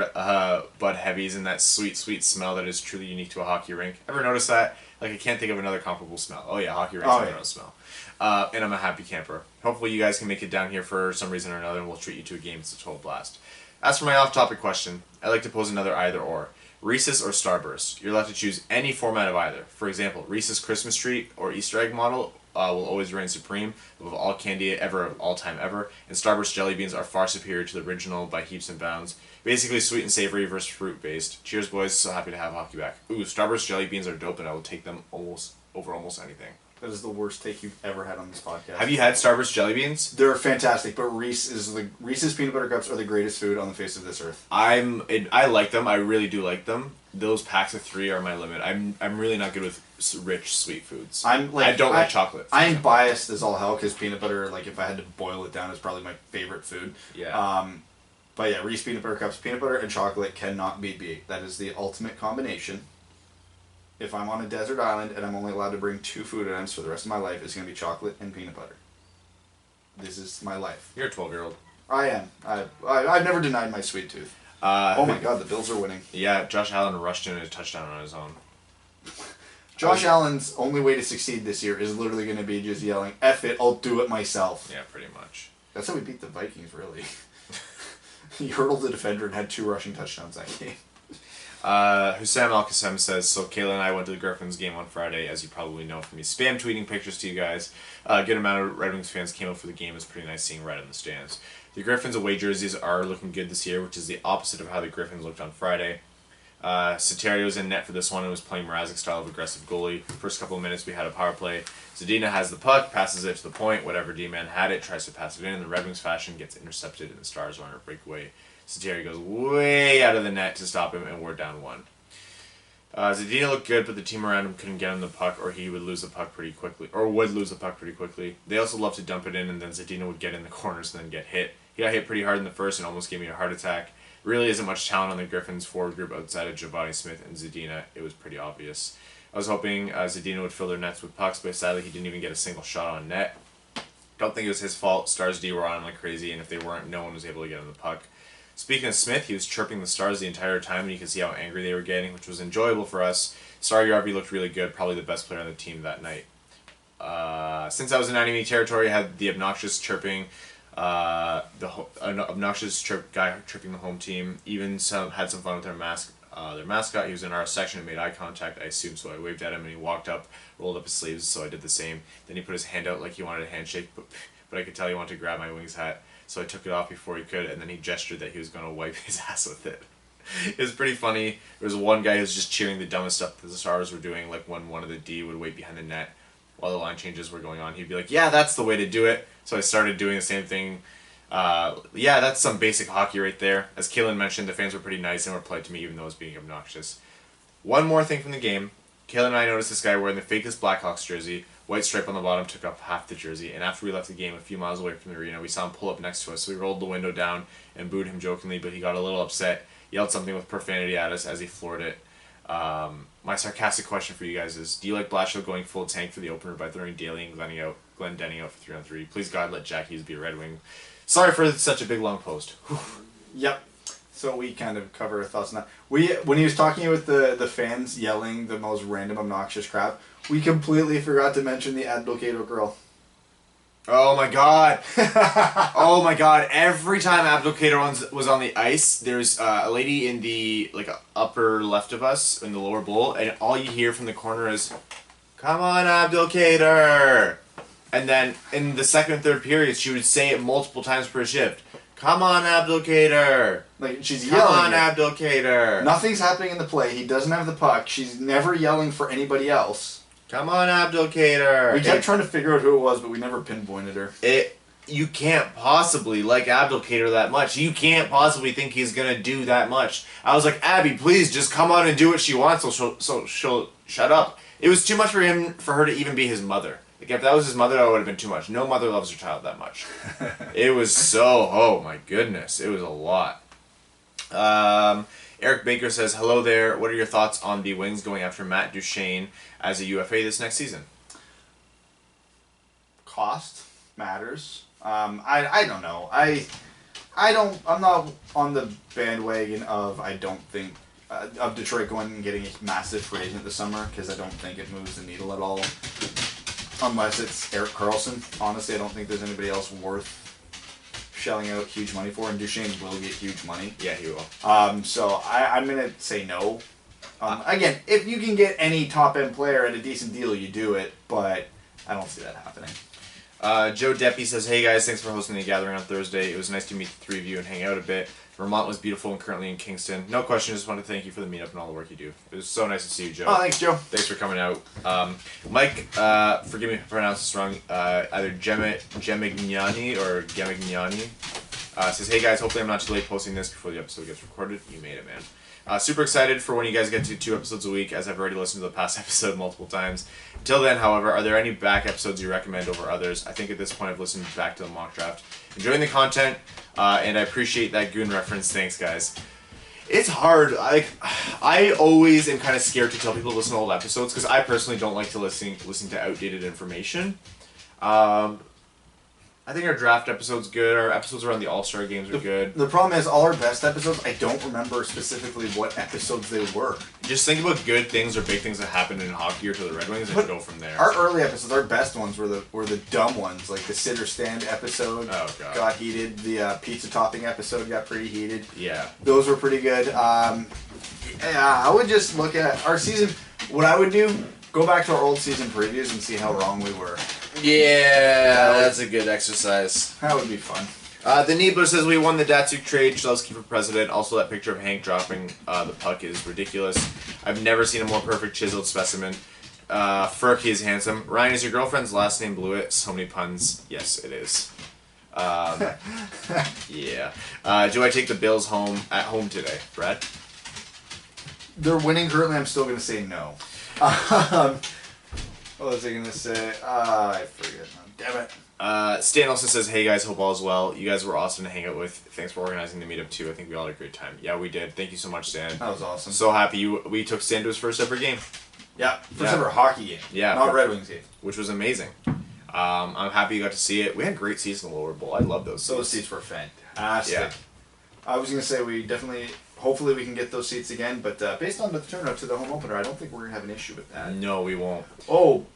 Bud Heavies and that sweet, sweet smell that is truly unique to a hockey rink. Ever notice that? Like, I can't think of another comparable smell. Oh yeah, hockey rinks have their own smell. And I'm a happy camper. Hopefully you guys can make it down here for some reason or another, and we'll treat you to a game. It's a total blast. As for my off-topic question, I'd like to pose another either-or. Reese's or Starburst? You're allowed to choose any format of either. For example, Reese's Christmas Tree or Easter egg model will always reign supreme above all candy ever of all time ever, and Starburst jelly beans are far superior to the original by heaps and bounds. Basically sweet and savory versus fruit based. Cheers, boys! So happy to have hockey back. Ooh, Starburst jelly beans are dope, and I will take them over almost anything. That is the worst take you've ever had on this podcast. Have you had Starburst jelly beans? They're fantastic, but Reese's peanut butter cups are the greatest food on the face of this earth. I like them. I really do like them. Those packs of 3 are my limit. I'm really not good with rich sweet foods. I don't like chocolate. I'm biased as all hell because peanut butter, like if I had to boil it down, is probably my favorite food. Yeah. But yeah, Reese peanut butter cups, peanut butter and chocolate cannot be beat. That is the ultimate combination. If I'm on a desert island and I'm only allowed to bring 2 food items for the rest of my life, it's going to be chocolate and peanut butter. This is my life. You're a 12-year-old. I am. I've never denied my sweet tooth. Oh my God, the Bills are winning. Yeah, Josh Allen rushed in a touchdown on his own. Josh Allen's only way to succeed this year is literally going to be just yelling, "F it, I'll do it myself." Yeah, pretty much. That's how we beat the Vikings, really. He hurdled the defender and had 2 rushing touchdowns that game. Hussam Al-Qassem says, so Kayla and I went to the Griffins game on Friday, as you probably know from me spam tweeting pictures to you guys. A good amount of Red Wings fans came out for the game. It was pretty nice seeing Red in the stands. The Griffins away jerseys are looking good this year, which is the opposite of how the Griffins looked on Friday. Soterio was in net for this one and was playing Mrazek style of aggressive goalie. First couple of minutes we had a power play. Zadina has the puck, passes it to the point, whatever D-man had it, tries to pass it in the Red Wings fashion, gets intercepted, and the Stars are on a breakaway. Soterio goes way out of the net to stop him, and we're down 1. Zadina looked good, but the team around him couldn't get him the puck, or he would lose the puck pretty quickly, or would lose the puck pretty quickly. They also love to dump it in, and then Zadina would get in the corners and then get hit. He got hit pretty hard in the first and almost gave me a heart attack. Really isn't much talent on the Griffins forward group outside of Giovanni Smith and Zadina. It was pretty obvious. I was hoping Zadina would fill their nets with pucks, but sadly he didn't even get a single shot on net. Don't think it was his fault. Stars D were on him like crazy, and if they weren't, no one was able to get him the puck. Speaking of Smith, he was chirping the Stars the entire time, and you could see how angry they were getting, which was enjoyable for us. Star Yarby looked really good, probably the best player on the team that night. Since I was in enemy territory, I had the obnoxious chirping, obnoxious guy tripping the home team. Even had some fun with their mascot. He was in our section and made eye contact, I assume, so I waved at him, and he walked up, rolled up his sleeves, so I did the same. Then he put his hand out like he wanted a handshake, but I could tell he wanted to grab my Wings hat. So I took it off before he could, and then he gestured that he was going to wipe his ass with it. It was pretty funny. There was one guy who was just cheering the dumbest stuff that the Stars were doing, like when one of the D would wait behind the net while the line changes were going on. He'd be like, yeah, that's the way to do it. So I started doing the same thing. Yeah, that's some basic hockey right there. As Kaylin mentioned, the fans were pretty nice and were polite to me, even though I was being obnoxious. One more thing from the game. Kaylin and I noticed this guy wearing the fakest Blackhawks jersey. White stripe on the bottom took up half the jersey, and after we left the game a few miles away from the arena, we saw him pull up next to us, so we rolled the window down and booed him jokingly, but he got a little upset, yelled something with profanity at us as he floored it. My sarcastic question for you guys is, do you like Blashill going full tank for the opener by throwing Daly and Glenn Denning out for 3-on-3? Please God, let Jack Hughes be a Red Wing. Sorry for such a big long post. Yep. So we kind of cover our thoughts on that. When he was talking with the fans yelling the most random obnoxious crap, we completely forgot to mention the Abdelkader girl. Oh my God! Oh my God! Every time Abdelkader was on the ice, there's a lady in the upper left of us in the lower bowl, and all you hear from the corner is, "Come on, Abdelkader!" And then in the second and third periods, she would say it multiple times per shift. Come on, Abdelkader! Like, she's yelling. Come on, Abdelkader! Nothing's happening in the play. He doesn't have the puck. She's never yelling for anybody else. Come on, Abdelkader! We kept trying to figure out who it was, but we never pinpointed her. You can't possibly like Abdelkader that much. You can't possibly think he's gonna do that much. I was like, Abby, please just come on and do what she wants so she'll shut up. It was too much for her to even be his mother. Like, if that was his mother, that would have been too much. No mother loves her child that much. It was so, oh my goodness, it was a lot. Eric Baker says, hello there. What are your thoughts on the Wings going after Matt Duchene as a UFA this next season? Cost matters. I don't know. I'm not on the bandwagon of of Detroit going and getting a massive free agent this summer, because I don't think it moves the needle at all. Unless it's Erik Karlsson. Honestly, I don't think there's anybody else worth shelling out huge money for, and Duchene will get huge money. Yeah, he will. So I'm going to say no. Again, if you can get any top-end player at a decent deal, you do it, but I don't see that happening. Joe Deppy says, hey guys, thanks for hosting the gathering on Thursday. It was nice to meet the three of you and hang out a bit. Vermont was beautiful and currently in Kingston. No question, just want to thank you for the meetup and all the work you do. It was so nice to see you, Joe. Oh, thanks, Joe. Thanks for coming out. Mike, forgive me if I pronounce this wrong, either Gemignani or Gemignani, says, hey guys, hopefully I'm not too late posting this before the episode gets recorded. You made it, man. Super excited for when you guys get to 2 episodes a week, as I've already listened to the past episode multiple times. Until then, however, are there any back episodes you recommend over others? I think at this point I've listened back to the mock draft. Enjoying the content, and I appreciate that Goon reference. Thanks, guys. It's hard. I always am kind of scared to tell people to listen to old episodes, because I personally don't like to listen to outdated information. I think our draft episode's good. Our episodes around the All-Star games are good. The problem is, all our best episodes, I don't remember specifically what episodes they were. Just think about good things or big things that happened in hockey or to the Red Wings and go from there. Our early episodes, our best ones were the dumb ones, like the sit or stand episode. Oh, God. Got heated. The pizza topping episode got pretty heated. Yeah. Those were pretty good. Yeah, I would just look at our season. What I would do, go back to our old season previews and see how wrong we were. Yeah, that's a good exercise. That would be fun. The Niebler says we won the Datsuk trade. Chowowski for president. Also, that picture of Hank dropping the puck is ridiculous. I've never seen a more perfect chiseled specimen. Ferky is handsome. Ryan, is your girlfriend's last name Blewett? So many puns. Yes, it is. Yeah. Do I take the Bills at home today, Brad? They're winning currently. I'm still going to say no. What was I going to say? I forget. Damn it. Stan also says, hey guys, hope all is well. You guys were awesome to hang out with. Thanks for organizing the meetup too. I think we all had a great time. Yeah, we did. Thank you so much, Stan. That was awesome. So happy we took Stan to his first ever game. Yeah, first ever hockey game. Yeah. Not Red Wings game. Which was amazing. I'm happy you got to see it. We had a great seats in the lower bowl. I love those seats. Those seats were fantastic. Yeah. I was going to say we definitely... Hopefully we can get those seats again, but based on the turnout to the home opener, I don't think we're going to have an issue with that. No, we won't. Oh,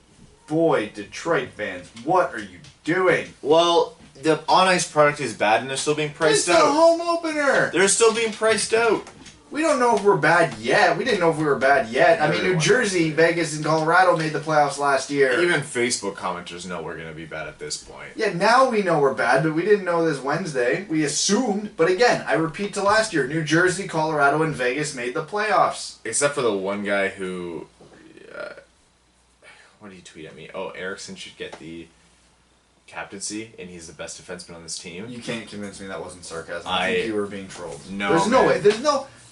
boy, Detroit fans, what are you doing? Well, the on-ice product is bad and they're still being priced out. It's the home opener! They're still being priced out. We don't know if we're bad yet. We didn't know if we were bad yet. I mean, New Jersey, Vegas, and Colorado made the playoffs last year. Even Facebook commenters know we're going to be bad at this point. Yeah, now we know we're bad, but we didn't know this Wednesday. We assumed. But again, I repeat to last year, New Jersey, Colorado, and Vegas made the playoffs. Except for the one guy who... what did he tweet at me? Oh, Erickson should get the captaincy, and he's the best defenseman on this team. You can't convince me that wasn't sarcasm. I think you were being trolled. No, There's no way.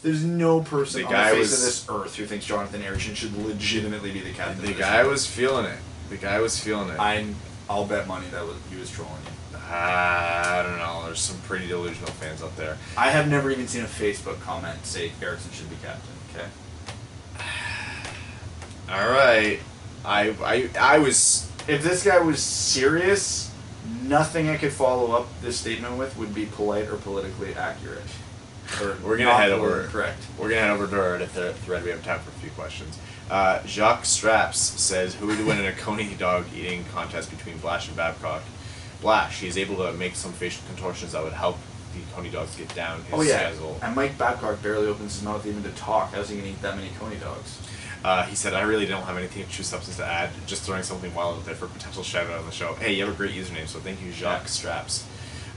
There's no person on the face of this earth who thinks Jonathan Erickson should legitimately be the captain. The guy was feeling it. I'll bet money that he was trolling you. I don't know. There's some pretty delusional fans out there. I have never even seen a Facebook comment say Erickson should be captain. Okay. All right. I was. If this guy was serious, nothing I could follow up this statement with would be polite or politically accurate. We're gonna head over. Correct. We're gonna head over to our thread. We have time for a few questions. Jacques Straps says, "Who would win in a coney dog eating contest between Blash and Babcock?" Blash. He's able to make some facial contortions that would help the coney dogs get down his schedule. And Mike Babcock barely opens his mouth even to talk. How's he gonna eat that many coney dogs? He said, "I really don't have anything of true substance to add. Just throwing something wild out there for a potential shout out on the show." Hey, you have a great username, so thank you, Jacques Straps.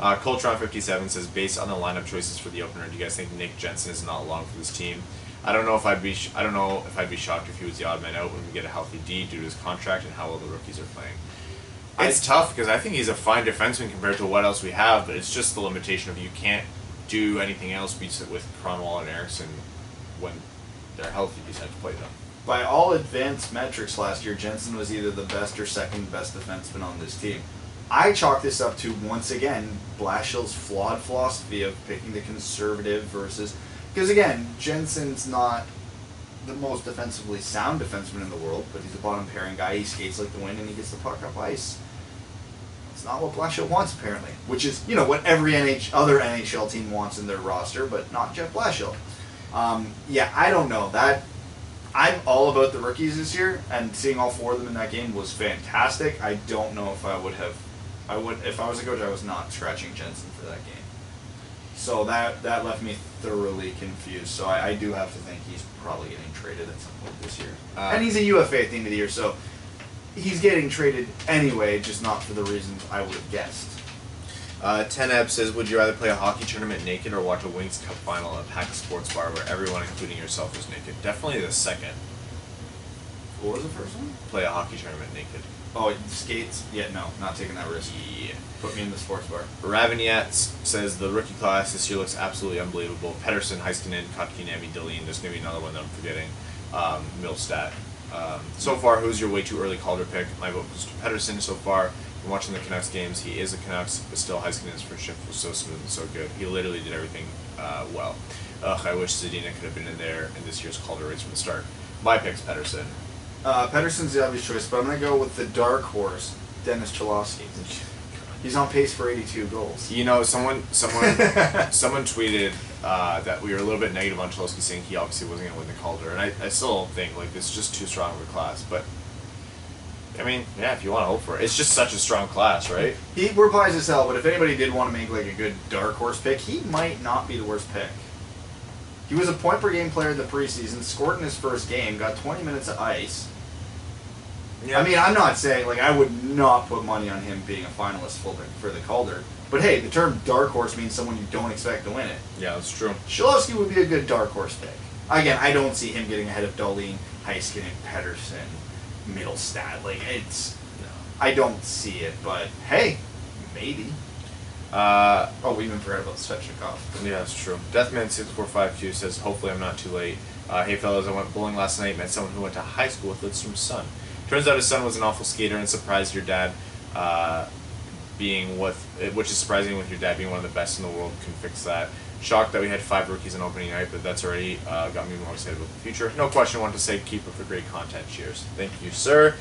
Coltron57 says, based on the lineup choices for the opener, do you guys think Nick Jensen is not long for this team? I don't know if I'd be shocked if he was the odd man out when we get a healthy D due to his contract and how well the rookies are playing. It's tough because I think he's a fine defenseman compared to what else we have, but it's just the limitation of you can't do anything else with Cronwall and Erickson when they're healthy besides play them. By all advanced metrics last year, Jensen was either the best or second best defenseman on this team. I chalk this up to, once again, Blashill's flawed philosophy of picking the conservative versus... Because again, Jensen's not the most defensively sound defenseman in the world, but he's a bottom pairing guy. He skates like the wind and he gets the puck up ice. It's not what Blashill wants, apparently. Which is, what every other NHL team wants in their roster, but not Jeff Blashill. Yeah, I don't know. I'm all about the rookies this year, and seeing all four of them in that game was fantastic. I don't know if if I was a coach, I was not scratching Jensen for that game. So that left me thoroughly confused. So I do have to think he's probably getting traded at some point this year. And he's a UFA at the end of the year, so he's getting traded anyway, just not for the reasons I would have guessed. 10Eb says, would you rather play a hockey tournament naked or watch a Wings Cup final at a packed sports bar where everyone, including yourself, is naked? Definitely the second. What was the first one? Play a hockey tournament naked. Oh, skates? Yeah, no, not taking that risk. Yeah. Put me in the sports bar. Raviniat says, the rookie class this year looks absolutely unbelievable. Pedersen, Heiskanen, Kotkaniemi, Deline. There's going to be another one that I'm forgetting. Milstat. So far, who's your way too early Calder pick? My vote goes to Pedersen so far. I'm watching the Canucks games. He is a Canucks, but still Heiskanen's first shift was so smooth and so good. He literally did everything well. I wish Zadina could have been in there in this year's Calder race from the start. My pick's Pedersen. Pedersen's the obvious choice, but I'm going to go with the dark horse, Dennis Chowowski. He's on pace for 82 goals. You know, someone tweeted that we were a little bit negative on Chowowski, saying he obviously wasn't going to win the Calder, and I still think like this is just too strong of a class. But I mean, yeah, if you want to hope for it, it's just such a strong class, right? We're biased as hell, but if anybody did want to make like a good dark horse pick, he might not be the worst pick. He was a point per game player in the preseason, scored in his first game, got 20 minutes of ice. Yeah. I mean, I'm not saying, like, I would not put money on him being a finalist for the Calder. But hey, the term dark horse means someone you don't expect to win it. Yeah, that's true. Chowowski would be a good dark horse pick. Again, I don't see him getting ahead of Dahlin, Heiskanen, Pettersson, Middlestad. Like, I don't see it, but hey, maybe. We even forgot about Svechnikov. Yeah, that's true. Deathman6452 says, hopefully I'm not too late. Hey fellas, I went bowling last night, met someone who went to high school with Lidstrom's son. Turns out his son was an awful skater and surprised your dad which is surprising with your dad being one of the best in the world, can fix that. Shocked that we had 5 rookies on opening night, but that's already got me more excited about the future. No question, want to say keep up the great content. Cheers. Thank you, sir.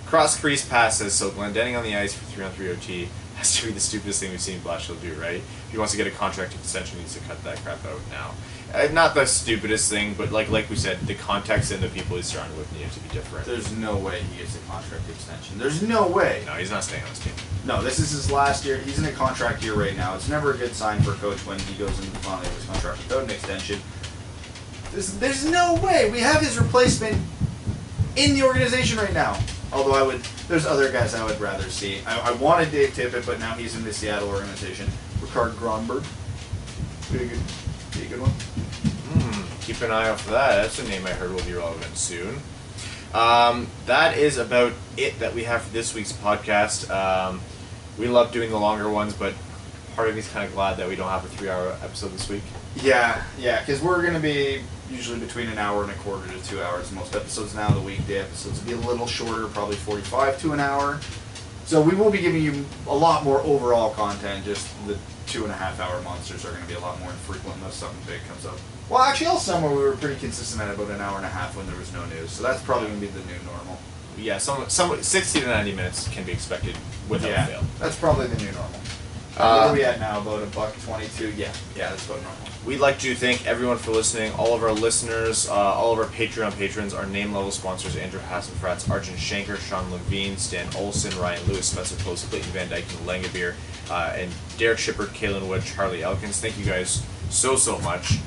Cross crease passes, so Glendening on the ice for 3-on-3 OT has to be the stupidest thing we've seen Blashill do, right? If he wants to get a contract extension, he needs to cut that crap out now. Not the stupidest thing, but like we said, the context and the people he's surrounded with need to be different. There's no way he gets a contract extension. There's no way. No, he's not staying on this team. No, this is his last year. He's in a contract year right now. It's never a good sign for a coach when he goes into the final year of his contract without an extension. There's no way. We have his replacement in the organization right now. Although there's other guys I would rather see. I wanted Dave Tippett, but now he's in the Seattle organization. Ricard Gronberg. Be a good one. Keep an eye out for that. That's a name I heard will be relevant soon. That is about it that we have for this week's podcast. We love doing the longer ones, but part of me is kind of glad that we don't have a 3-hour episode this week. Yeah, because we're going to be usually between an hour and a quarter to 2 hours. Most episodes now, the weekday episodes will be a little shorter, probably 45 to an hour. So we will be giving you a lot more overall content. Just the 2.5 hour monsters are going to be a lot more infrequent unless something big comes up. Well, actually, all summer we were pretty consistent at about an hour and a half when there was no news. So that's probably going to be the new normal. Yeah, some 60 to 90 minutes can be expected without fail. That's probably the new normal. What are we at now? About $1.22? Yeah, that's about normal. We'd like to thank everyone for listening, all of our listeners, all of our Patreon patrons, our name-level sponsors, Andrew Hassenfratz, Arjun Shanker, Sean Levine, Stan Olson, Ryan Lewis, Spencer Close, Clayton Van Dyke, and Langabeer, and Derek Shippard, Kaylin Wood, Charlie Elkins. Thank you guys so much.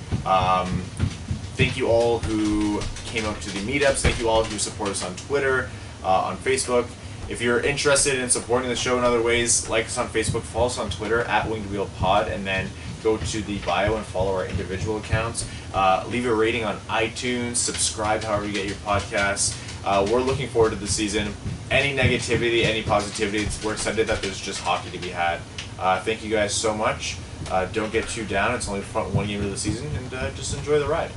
Thank you all who came out to the meetups. Thank you all who support us on Twitter, on Facebook. If you're interested in supporting the show in other ways, like us on Facebook, follow us on Twitter @WingedWheelPod, and then go to the bio and follow our individual accounts. Leave a rating on iTunes, subscribe however you get your podcasts. We're looking forward to the season. Any negativity, any positivity, we're excited that there's just hockey to be had. Thank you guys so much. Don't get too down. It's only one game of the season, and just enjoy the ride.